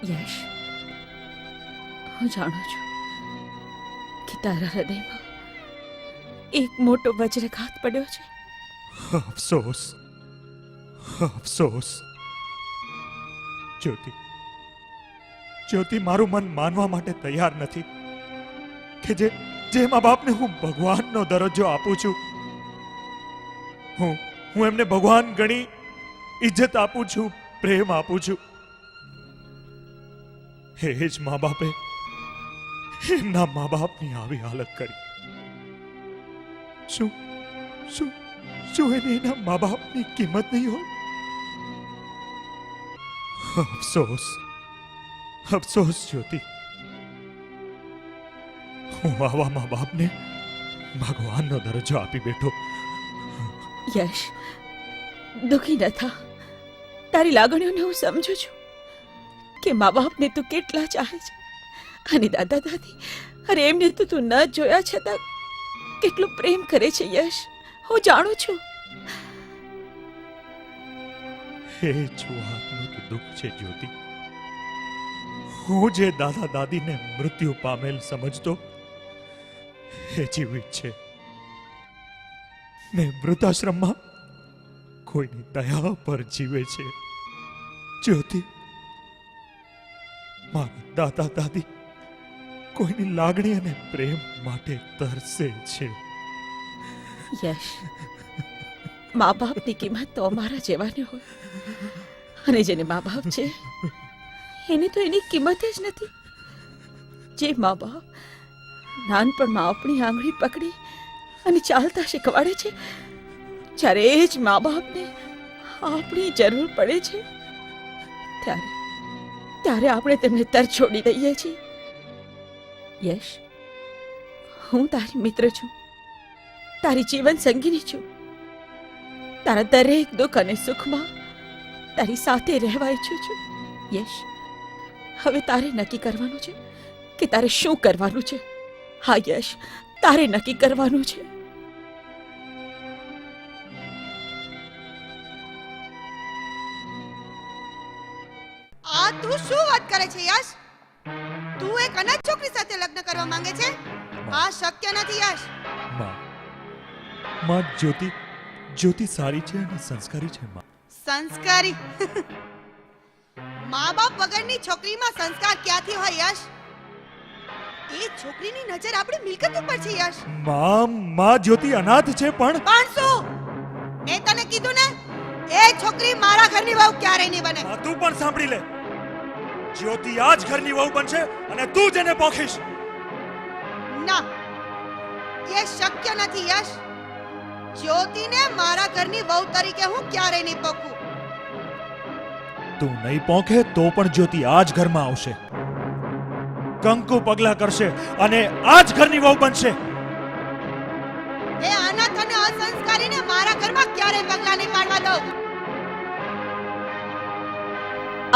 યશ, હું જાણું છું કે તારા હૃદયમાં એક મોટો વજ્રઘાત પડ્યો છે. અફસોસ, અફસોસ. જ્યોતિ, જ્યોતિ, મારું મન માનવા માટે તૈયાર નથી કે જે મા બાપને હું ભગવાનનો દરજ્જો આપું છું, હું એમને ભગવાન ગણી ઇજ્જત આપું છું, પ્રેમ આપું છું, એ જ મા બાપે એમના મા બાપની આવી હાલત કરી. શું શું શું એને એના મા બાપની કિંમત નહીં હોય? અફસોસ, અફસોસ જ્યોતિ. હું આવા મા બાપને ભગવાનનો દરજ્જો આપી બેઠો. યશ, દુઃખી ન થા. તારી લાગણીઓને હું સમજુ છું કે મા બાપને તું કેટલા ચાહે છે, અને દાદા દાદી, અરે એમને તો તું ન જોયા છતાં કેટલો પ્રેમ કરે છે. યશ, હું જાણું છું. એ જ વાતનું તો દુઃખ છે જ્યોતિ. હું જે દાદા દાદીને મૃત્યુ પામેલ સમજતો એ જીવિત છે ને મૃતાશ્રમમાં કોઈની દયા પર જીવે છે. જ્યોતિ, મારા દાદા દાદી કોઈની લાગણી અને પ્રેમ માટે તરસે છે. યશ, મા બાપની કિંમત તો અમારા જેવાને હોય, અને જેને મા બાપ છે એને તો એની કિંમત જ નથી. જે મા બાપ નાનપણમાં આપણી આંગળી પકડી અને ચાલતા શીખવાડે છે, જ્યારે એ જ મા બાપને આપણી જરૂર પડે છે ત્યારે ત્યારે આપણે તેમને તર છોડી દઈએ છીએ. યશ, હું તારી મિત્ર છું, તારી જીવન સંગીની છું. તારા દરેક દુઃખ અને સુખમાં તારી સાથે રહેવા ઈચ્છું છું. યશ, હવે તારે નક્કી કરવાનું છે કે તારે શું કરવાનું છે. હા યશ, તારે નક્કી કરવાનું છે. આ તું શું વાત કરે છે યશ? તું એક અનાથ છોકરી સાથે લગ્ન કરવા માંગે છે? આ શક્ય નથી યશ. માં જ્યોતિ, જ્યોતિ સારી છે અને સંસ્કારી છે. માં સંસ્કારી? મા બાપ વગરની છોકરીમાં સંસ્કાર ક્યાંથી હોય યશ? એ છોકરીની નજર આપણી મિલકત ઉપર છે યશ. માં જ્યોતિ અનાથ છે પણ શું? મેં તને કીધું ને, એ છોકરી મારા ઘરની વહુ ક્યારેય નહીં બને. તું પણ સાંભળી લે. જ્યોતિ આ જ ઘરની વહુ બનશે અને તું જ એને પોખીશ. ના, એ શક્ય નથી યશ. જ્યોતિને મારા ઘરની વહુ તરીકે હું ક્યારેય નહીં પોખું. તું નહીં પોખે તો પણ જ્યોતિ આ જ ઘરમાં આવશે, કંકુ પગલા કરશે અને આ જ ઘરની વહુ બનશે. એ અનાથ અને અસંસ્કારીને મારા ઘરમાં ક્યારેય પગલા નહીં પાડવા દઉં.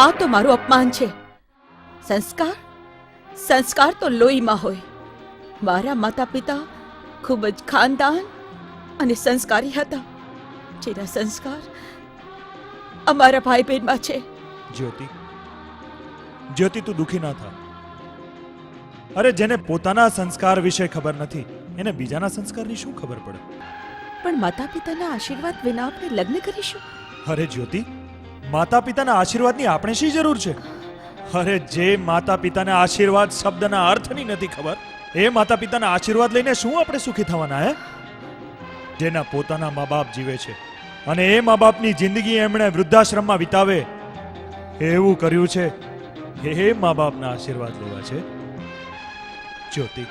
આ તો મારું અપમાન છે સંસ્કાર સંસ્કાર તો લોહીમાં હોય. મારા માતા પિતા ખૂબ જ ખાનદાન અને સંસ્કારી હતા, જેના સંસ્કાર અમારા ભાઈ બહેનમાં છે. જ્યોતિ, જ્યોતિ તું દુખી ના થા. અરે જેને પોતાના સંસ્કાર વિશે ખબર નથી એને બીજાના સંસ્કારની શું ખબર પડે? પણ માતા પિતાના આશીર્વાદ વિના આપણે લગ્ન કરીશું? અરે જ્યોતિ, માતા પિતાના આશીર્વાદની આપણે શી જરૂર છે? અરે જે માતા પિતાના આશીર્વાદ શબ્દના અર્થની નથી ખબર, એ માતા પિતાના આશીર્વાદ લઈને શું આપણે સુખી થવાના હે? જેના પોતાના મા બાપ જીવે છે અને એ મા બાપની જિંદગી એમણે વૃદ્ધાશ્રમમાં વિતાવે એવું કર્યું છે, એ મા બાપના આશીર્વાદ લેવા છે. જ્યોતિ,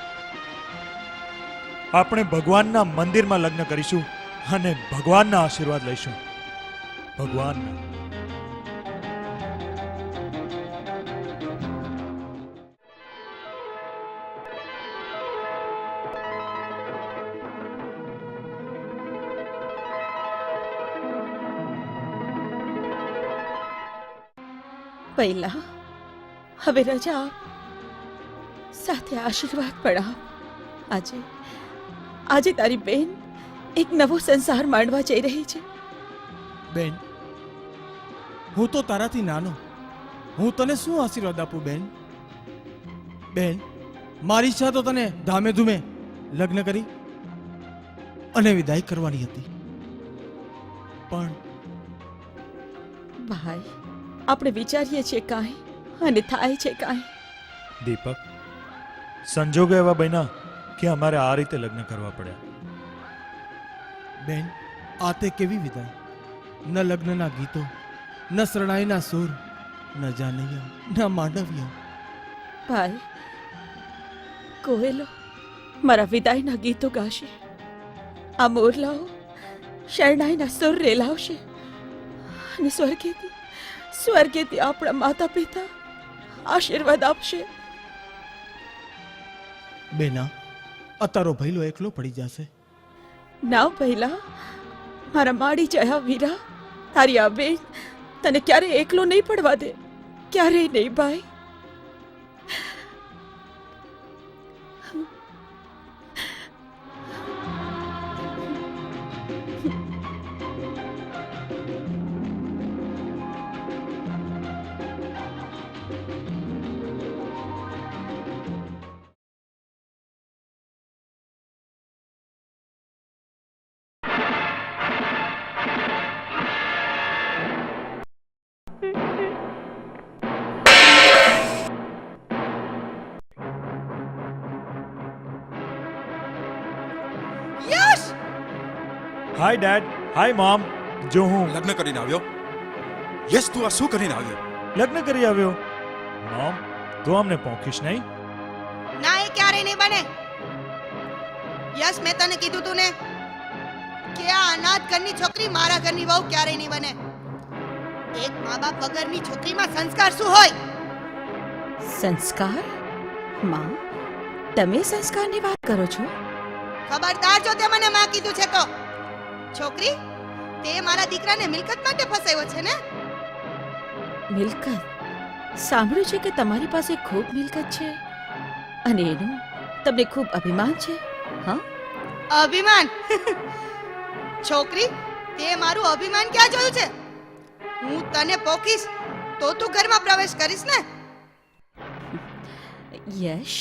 આપણે ભગવાનના મંદિરમાં લગ્ન કરીશું અને ભગવાનના આશીર્વાદ લઈશું. ભગવાનના. પહેલા હવે રજા આપ, સાથે આશીર્વાદ પણ આપ. આજે આજે તારી બેન એક નવો સંસાર માંડવા જઈ રહી છે. બેન, હું તો તારાથી નાનો, હું તને શું આશીર્વાદ આપું બેન? બેન, મારી ઈચ્છા તો તને ધામે ધૂમે લગ્ન કરી અને વિદાય કરવાની હતી, પણ ભાઈ, આપણે વિચારીએ છીએ કાંઈ અને થાય છે કાંઈ. દીપક, સંજોગો એવા બન્યા કે અમારે આ રીતે લગ્ન કરવા પડ્યા. બેન, આ તે કેવી વિદાય! ન લગ્નના ગીતો, ન શરણાઈના સુર, ન જાનૈયા, ન માંડવ્યા. ભાઈ, કોયલો મારા વિદાયના ગીતો ગાશે, આ મોરલાઓ શરણાઈના સુર રેલાવશે અને સ્વર્ગેથી આપણા માતા પિતા આશીર્વાદ આપશે. બેના, અતારો ભૈલો એકલો પડી જશે. ના પહેલા મારા માડી જયા વીરા, તારી આ બેન તને ક્યારેય એકલો નહીં પડવા દે, ક્યારેય નહીં ભાઈ. યશ! હાય ડેડ, હાય મોમ. જો હું લગ્ન કરીને આવ્યો? યસ, તું આ શું કરીને આવ્યો? લગ્ન કરી આવ્યો. મોમ, તું અમને પોંખીશ નહીં? ના, એ ક્યારેય નહીં બને. યશ, મેં તને કીધું તું ને કે આ અનાથ ઘરની છોકરી મારા ઘરની વહુ ક્યારેય નહીં બને. એક મા બાપ વગરની છોકરીમાં સંસ્કાર શું હોય? સંસ્કાર? માં, તમે સંસ્કારની વાત કરો છો? ખબરદાર જો તે મને માં કીધું છે તો. છોકરી, તે મારા દીકરાને મિલકત માટે ફસાવ્યો છે ને? મિલકત? સાંભળ્યું છે કે તમારી પાસે ખૂબ મિલકત છે અને એનું તમને ખૂબ અભિમાન છે. હા, અભિમાન? છોકરી, તે મારું અભિમાન ક્યાં જોયું છે? હું તને પોખીશ તો તું ઘરમાં પ્રવેશ કરીશ ને? યશ,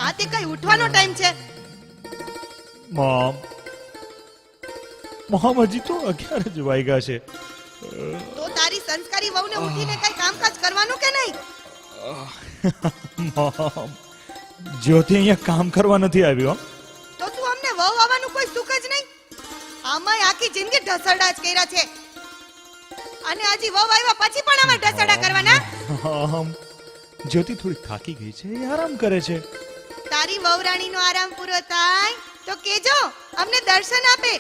આ તે કઈ ઉઠવાનો ટાઈમ છે? મોમ હજી તો 11 જ વાગ્યા છે. તો તારી સંસ્કારી વહુને ઉઠીને કઈ કામકાજ કરવાનું કે નહીં? મોમ જ્યોતિ અહીંયા કામ કરવા નથી આવ્યો. તો તું અમને વહુ આવવાનું કોઈ સુખ જ નહીં. આમાંય આખી જિંદગી ઢસરડા જ કર્યા છે અને હજી વહુ આવ્યા પછી પણ અમે ઢસરડા કરવાના? જ્યોતિ થોડી થાકી ગઈ છે, એ આરામ કરે છે. તારી વહુરાણીનો આરામ પૂરો થાય તો કેજો, અમને દર્શન આપે.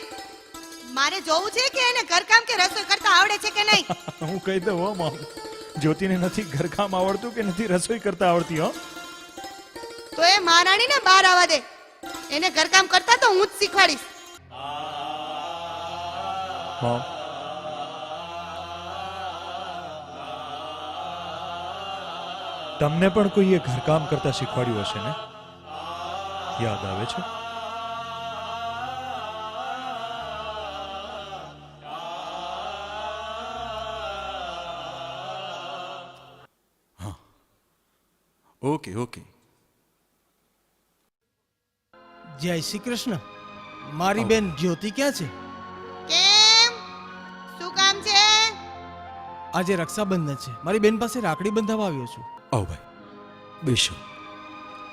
મારે જોવું છે કે એને ઘરકામ કે રસોઈ કરતા આવડે છે કે નહીં. હું કહી દઉં હો મોમ, જ્યોતિને નથી ઘરકામ આવડતું કે નથી રસોઈ કરતા આવડતી. હો તો એ મહારાણીને બહાર આવવા દે. એને ઘરકામ કરતા તો હું જ શીખવાડીશ. મોમ તમને પણ કોઈએ ઘરકામ કરતા શીખવાડ્યું હશે ને? યાદ આવે છે? Okay okay. જય શ્રી કૃષ્ણ. મારી બેન જ્યોતિ ક્યાં છે? કેમ? શું કામ છે? આજે રક્ષાબંધન છે, મારી બેન પાસે રાખડી બંધાવવા આવ્યો છું. આવો ભાઈ, બેસો.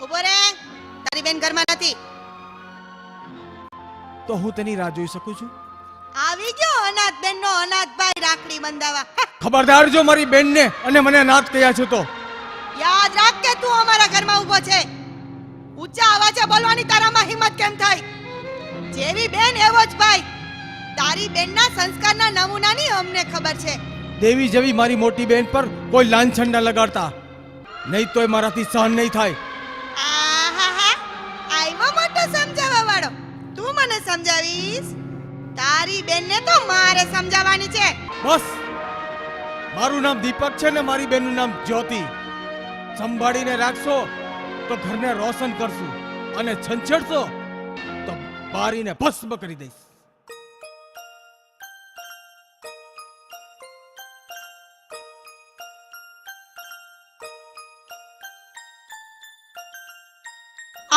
ઉભો રે. તારી બેન ઘરમાં નથી. તો હું તેની રાહ જોઈ શકું છું? આવી ગયો અનાથ બેનનો અનાથ ભાઈ રાખડી બંધાવા. ખબરદાર જો મારી બેનને અને મને અનાથ કહ્યા છો તો. યાદ રાખ કે તું અમારા ઘરમાં ઊભો છે. ઊંચા અવાજે બોલવાની તારામાં હિંમત કેમ થઈ? જેવી બેન એવો જ ભાઈ. તારી બેનના સંસ્કારના નમૂનાની અમને ખબર છે. દેવી જેવી મારી મોટી બેન પર કોઈ લાંછન ન લગાડતા, નહીં તો એ મારાથી સહન નહીં થાય. આહાહા, આવ્યો મોટો સમજાવવા વાળો. તું મને સમજાવીશ? તારી બેનને તો મારે સમજાવવાની છે. બસ, મારું નામ દીપક છે ને મારી બેનનું નામ જ્યોતિ. સંભાળીને રાખશો તો ઘરને રોશન કરશું, અને છંછેડશો તો બારીને ભસ્મ કરી દઈશ.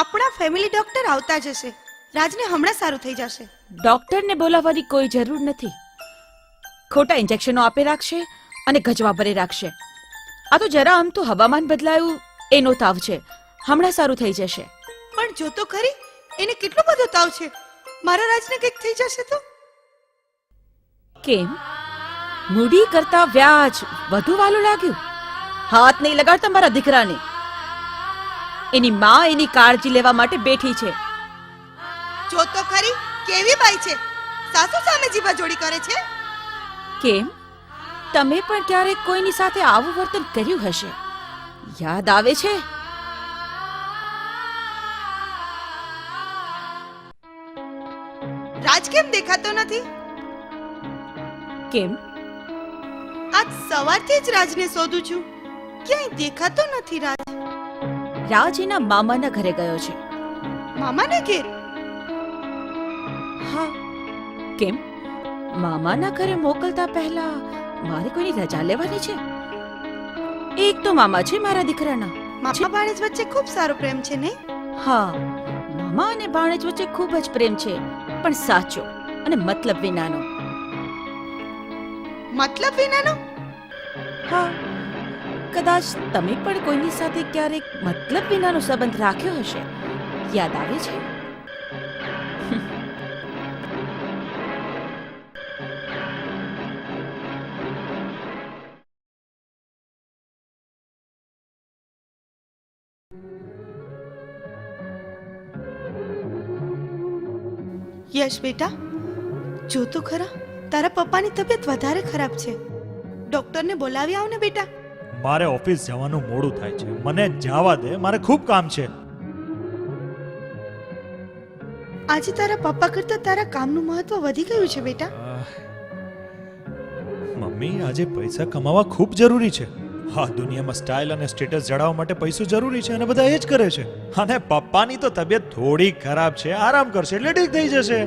આપણા ફેમિલી ડોક્ટર આવતા જશે. રાજને હમણાં સારું થઈ જશે. ડોક્ટરને બોલાવવાની કોઈ જરૂર નથી. ખોટા ઇન્જેક્શનો આપે રાખશે અને ગજવા ભરે રાખશે. આ તો જરા આમ તો હવામાન બદલાયું એનો તાવ છે, હમણાં સારું થઈ જશે. પણ જો તો ખરી, એને કેટલો બધો તાવ છે. મારા રાજને કંઈક થઈ જશે તો? કેમ? મૂડી કરતા વ્યાજ વધુ વાલું લાગ્યું? હાથ નહીં લગાડતા મારા દીકરાને. એની માં એની કાળજી લેવા માટે બેઠી છે. જો તો ખરી, કેવી બાઈ છે. સાસુ સામે જીભા જોડી કરે છે. કેમ? તમે પણ ક્યારેક કોઈની સાથે આવું વર્તન કર્યું હશે, યાદ આવે છે? રાજ કેમ દેખાતો નથી? કેમ? આજ સવારથી જ રાજને શોધું છું, ક્યાંય દેખાતો નથી રાજ. રાજ એના મામાના ઘરે ગયો છે. મામાના ઘેર? હા. કેમ? મામાના ઘરે મોકલતા પહેલા મારે કોઈની રજા લેવાની છે? એક તો મામા છે મારા દીકરાના. મામા ભાણેજ વચ્ચે ખૂબ સારો પ્રેમ છે નહીં? હા, મામા અને ભાણેજ વચ્ચે ખૂબ જ પ્રેમ છે, પણ સાચો અને મતલબ વિનાનો. મતલબ વિનાનો? હા, કદાચ તમે પણ કોઈની સાથે ક્યારેક મતલબ વિનાનો સંબંધ રાખ્યો હશે, યાદ આવે છે? યશ બેટા, જો તો ખરા, તારા પપ્પાની તબિયત વધારે ખરાબ છે. ડોક્ટરને બોલાવી આવ ને બેટા. મારે ઓફિસ જવાનું મોડું થાય છે, મને જવા દે, મારે ખૂબ કામ છે. આજે તારા પપ્પા કરતા તારા કામનું મહત્વ વધી ગયું છે બેટા. મમ્મી, આજે પૈસા કમાવા ખૂબ જરૂરી છે. હા, દુનિયામાં સ્ટાઇલ અને સ્ટેટસ જળાવવા માટે પૈસો જરૂરી છે અને બધા એ જ કરે છે. અને પપ્પાની તો તબિયત થોડી ખરાબ છે, આરામ કરશે એટલે ઠીક થઈ જશે.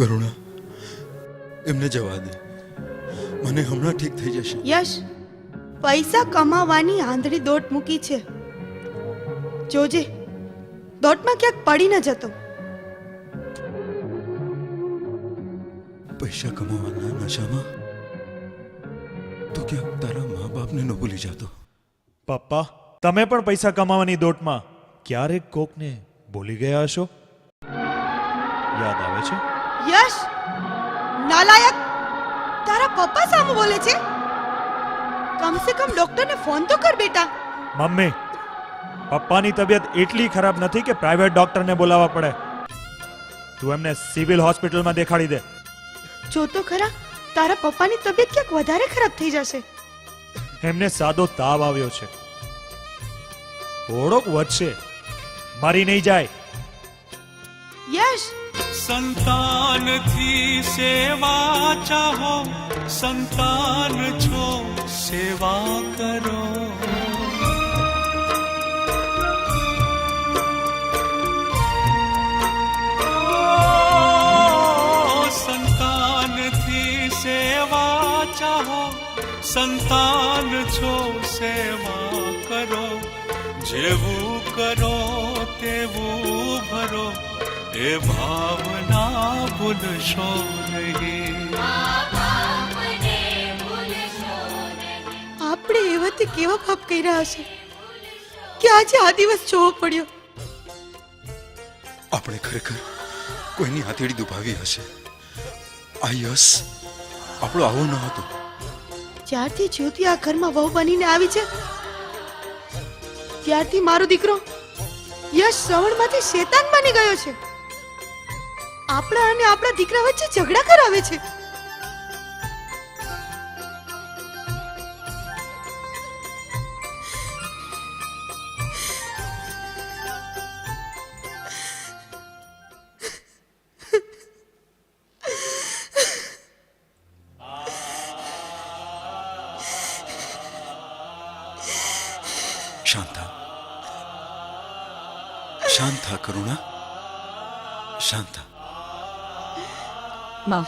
કરુણા, એમને જવા દે, મને હમણાં ઠીક થઈ જશે. યશ, પૈસા કમાવાની આંધળી દોટ મૂકી છે. જોજે દોટમાં ક્યાંક પડી ન જતો. પૈસા કમાવાના નશામાં તો ક્યાંક તારા મા બાપને ન ભૂલી જતો. પપ્પા, તમે પણ પૈસા કમાવાની દોટમાં ક્યારેક કોકને ભૂલી ગયા હશો? યાદ આવે છે? યશ, નાલાયક, તારા પપ્પા સામે બોલે છે. કમ સે કમ ડોક્ટરને ફોન તો કર બેટા. મમ્મી, પપ્પાની તબિયત એટલી ખરાબ નથી કે પ્રાઇવેટ ડોક્ટરને બોલાવવા પડે. તું એમને સિવિલ હોસ્પિટલમાં દેખાડી દે. જો તો ખરા, તારા પપ્પાની તબિયત ક્યાંક વધારે ખરાબ થઈ જશે. એમને સાદો તાવ આવ્યો છે, થોડોક વધશે, મરી નહીં જાય. યશ, संतान थी सेवा चाहो, संतान छो सेवा करो. संतान थी सेवा चाहो, संतान છો સેવા કરો. જેવું કરો તેવું ભરો, એ ભાવના ભૂલશો નહીં. આપણે એવાથી કેવા પાપ કર્યા હશે કે આજે આ દિવસ જોવો પડ્યો. આપણે ખરેખર કોઈની હાથેડી દુભાવી હશે. આ યશ આપણો આવો ન હતો. જ્યારથી જ્યોતિ આ ઘરમાં વહુ બનીને આવી છે, ત્યારથી મારો દીકરો યશ શ્રવણમાંથી શેતાન બની ગયો છે. આપણા અને આપણા દીકરા વચ્ચે ઝઘડા કરાવે છે. શાંત થા, શાંત થા કરુણા, શાંત થા. માં,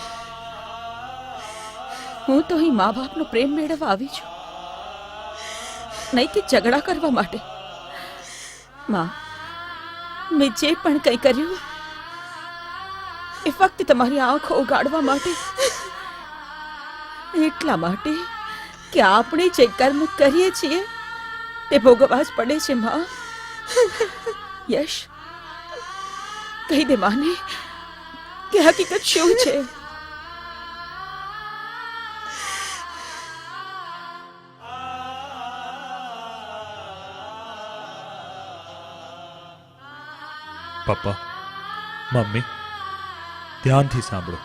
હું તો અહીં મા બાપનો પ્રેમ મેળવવા આવી છું, નહીં કે ઝઘડા કરવા માટે. માં, મેં જે પણ કંઈ કર્યું એ ફક્ત તમારી આંખો ઉગાડવા માટે, એટલા માટે કે આપણે જે કર્મ કરીએ છીએ તે ભોગવવા જ પડે છે. માં, યશ, કહી દે માને કે હકીકત શું છે. પપ્પા, મમ્મી, ધ્યાનથી સાંભળો.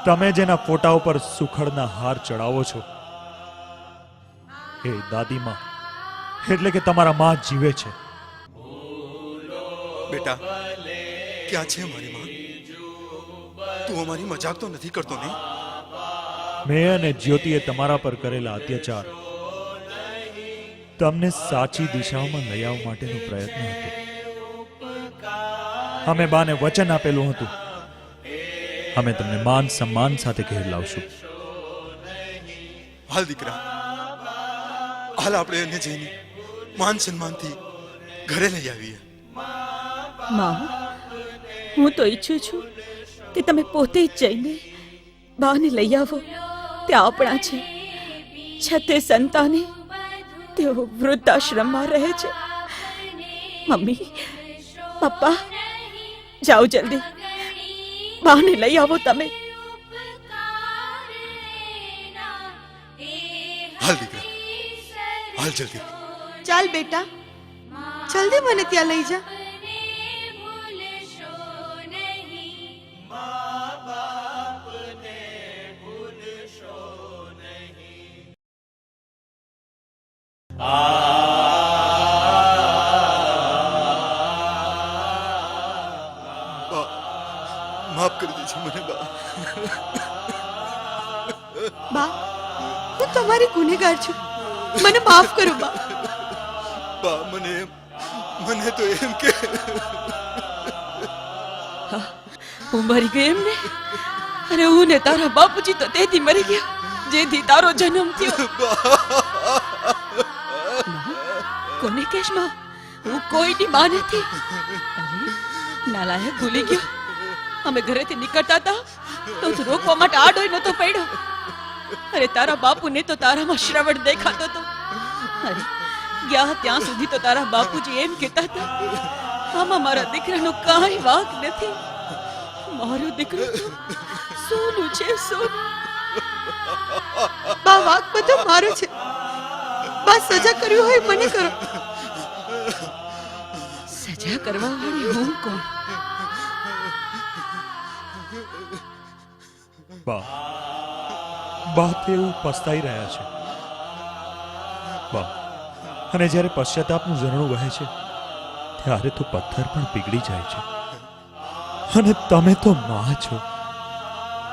તમે જેના ફોટા ઉપર સુખડના હાર ચડાવો છો એ દાદીમાં એટલે કે તમારા માં જીવે છે. બેટા, ક્યાં છે મારી માં? તું અમારી મજાક તો નથી કરતો ને? મેં અને જ્યોતિએ તમારા પર કરેલા અત્યાચાર તમને સાચી દિશામાં લઈ આવવા માટેનો પ્રયત્ન હતો. અમે બાને વચન આપેલું હતું, અમે તમને માન સન્માન સાથે ઘેર લાવશું. હાલ દીકરા, હાલ આપણે એને જઈને માન સન્માનથી ઘરે લઈ આવીએ. માં, હું તો ઈચ્છું છું કે તમે પોતે જ જઈને બાને લઈ આવો. તે આપણા છે, છતે સંતાને તેઓ વૃદ્ધાશ્રમમાં રહે છે. મમ્મી, પપ્પા, જાઓ જલ્દી, બાને લઈ આવો તમે. હાલ દીકરા, હાલ જલ્દી. ચાલ બેટા, જલ્દી મને ત્યાં લઈ જા. માફ કરી દેજો મને બા. બા, હું તમારી ગુનેગાર છું, મને માફ કરો બા. બા, મને તો એમ કે હું મરી ગઈ એમને, અરે હું ને તારા બાપુજી તો તેથી મરી ગયા જેથી તારો જન્મ થયો. કોને કેશ માં? હું કોઈની માં નથી. અરે, નાલાયક ભૂલી ગયો. અમે ઘરેથી નીકળતા હતા તો તું રોકવા માટે આડોય નતો પડ્યો. અરે તારા બાપુને તો તારામાં શ્રવણ દેખાતો હતો. અરે ગયા ત્યાં સુધી તો તારા બાપુજી એમ કહેતા હતા, આમાં મારા દીકરાનો કાંઈ વાંક નથી. મારો દીકરો તો સોનું છે, સોનું. બા વાક બધો મારો છે. બા સજા કર્યું હોય મને કરો. સજા કરવા વાળી હું કોણ? બા બા તેવું પસ્તાઈ રહ્યા છે બા, અને જ્યારે પશ્ચાતાપનું ઝરણું વહે છે ત્યારે તો પથ્થર પણ પીગળી જાય છે. અને તમે તો માં છો,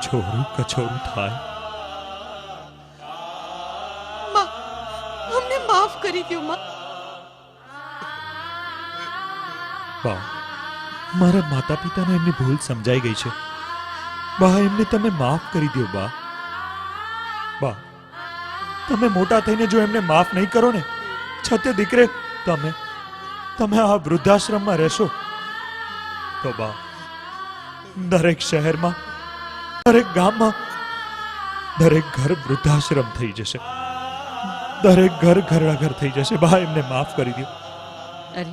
છોરું કછોરું થાય. માં અમને માફ કરી દો માં. બા મારા માતા પિતાને એમની ભૂલ સમજાઈ ગઈ છે. બા એમને તમે માફ કરી દો બા. બા તમે મોટા થઈને જો એમને માફ નહીં કરો ને, છતે દીકરે તમે આ વૃદ્ધાશ્રમમાં રહેશો તો બા દરેક શહેરમાં, દરેક ગામમાં, દરેક ઘર વૃદ્ધાશ્રમ થઈ જશે. દરેક ઘર ઘરડા થઈ જશે. બા એમને માફ કરી દો. અરે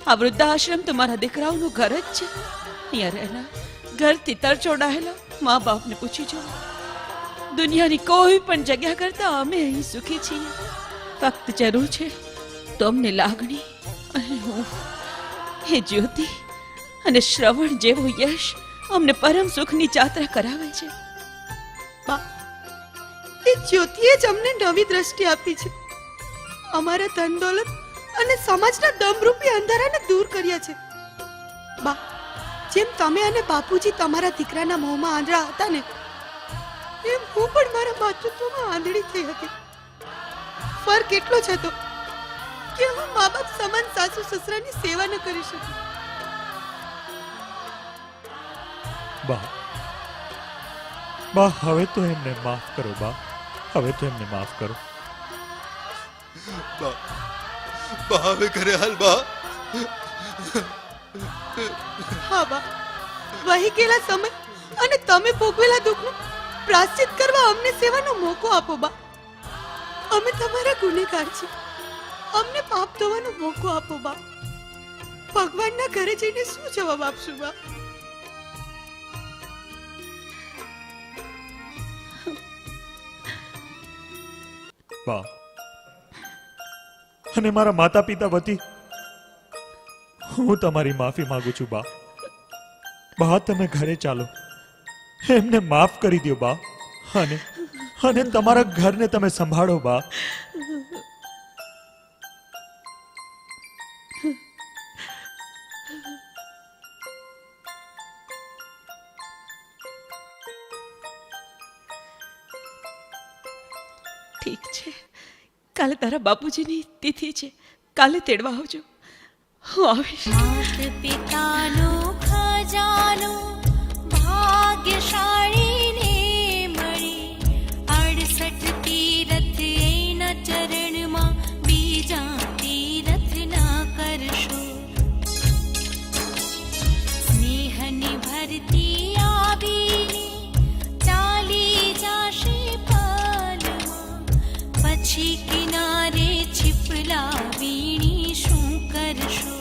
આ વૃદ્ધાશ્રમ તો મારા દીકરાઓનું ઘર જ છે. અહીંયા રહેલા ઘરથી તરચોડાયેલા મા બાપને પૂછી જો. દુનિયાની કોઈ પણ જગ્યા કરતા અમે અહીં સુખી છીએ. ફક્ત જરૂર છે તો અમને લાગણી અને હું, એ જ્યોતિ અને શ્રવણ જેવો યશ અમને પરમ સુખની યાત્રા કરાવે છે. બા એ જ્યોતિએ જ અમને નવી દ્રષ્ટિ આપી છે. અમારા ધન દોલત અને સમાજના દમરૂપી અંધારાને દૂર કર્યા છે. બા જેમ તમે અને બાપુજી તમારા દીકરાના મોંમાં આંધળા હતા ને, એમ હું પણ મારા માતૃત્વમાં આંધળી થઈ હતી. ફરક એટલો જ હતો કે હું મા બાપ સમાન સાસુ સસરાની સેવા ન કરી શકી. બા હવે તો એમને માફ કરો બા. હવે તો એમને માફ કરો. બા હવે ઘરે હાલ બા. હા બા, વહી ગયેલા સમય અને તમે ભોગવેલા દુઃખનું પ્રાયશ્ચિત કરવા અમને સેવાનો મોકો આપો બા. અમે તમારા ગુનેગાર છીએ. અમને પાપ ધોવાનો મોકો આપો બા. ભગવાનના ઘરે જઈને શું જવાબ આપશું બા? બા અને મારા માતા પિતા વતી હું તમારી માફી માંગુ છું બા. બા તમે ઘરે ચાલો, એમને માફ કરી દો બા. અને તમારા ઘરને તમે સંભાળો બા. ઠીક છે, કાલે તારા બાપુજીની તિથિ છે. કાલે તેડવા આવજો. હું આવીશ. मात पितानो खजानो भाग्यशाળી ને મળી 68 તીરથ એના ચરણમાં બીજા તીરથ ના કરશો. સ્નેહની ભરતી આવીને ચાલી જાશે પાલમાં, પછી કિનારે છીપલા વીણી શું કરશો.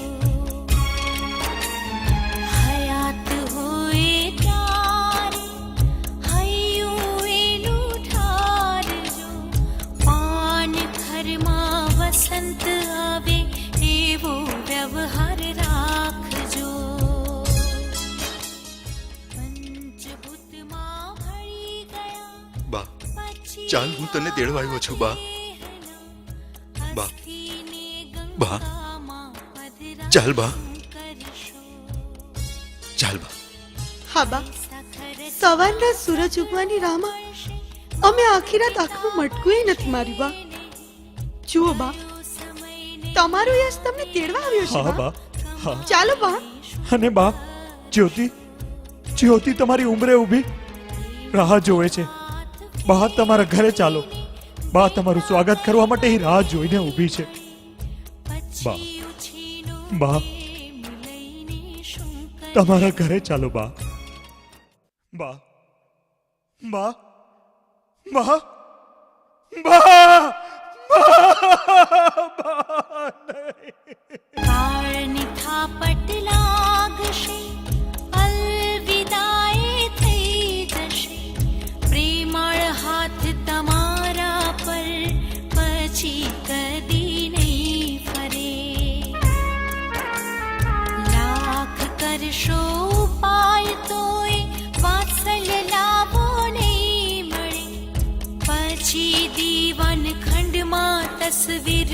હયાત હોય ત્યારે હૈયું એનું ઠારજો, પાન ઘરમાં વસંત આવે એવો વ્યવહાર રાખજો. પંચભૂતમાં ભળી ગયા બા પછી ચાલ હું તને તેડવા આવ્યો છું બા. બા બા ચાલ બા. ચાલ બા. હા બા, સવારના સૂરજ ઉગવાની રાહમાં અમે આખી રાત આંખનું મટકું નથી માર્યું બા. જુઓ બા, તમારો યશ તમને તેડવા આવ્યો છે હા બા. બા, હા. ચાલો બા. અને બા જ્યોતિ તમારી ઉંમરે ઊભી રાહ જોવે છે. બા તમારા ઘરે ચાલો. બા તમારું સ્વાગત કરવા માટે અહીં રાહ જોઈને ઊભી છે. બા બા તમારા ઘરે ચાલો બા. બા બા બા બા કાળની થાપટ લાગશે, અલવિદાએ થઈ જશે. પ્રેમાળ હાથ તમારા પર પછી કદી નહીં ફરે. લાખ કરશો ઉપાય તોય વાત્સલ્ય લાભો નહીં મળે. પછી દીવાન ખંડમાં તસવીર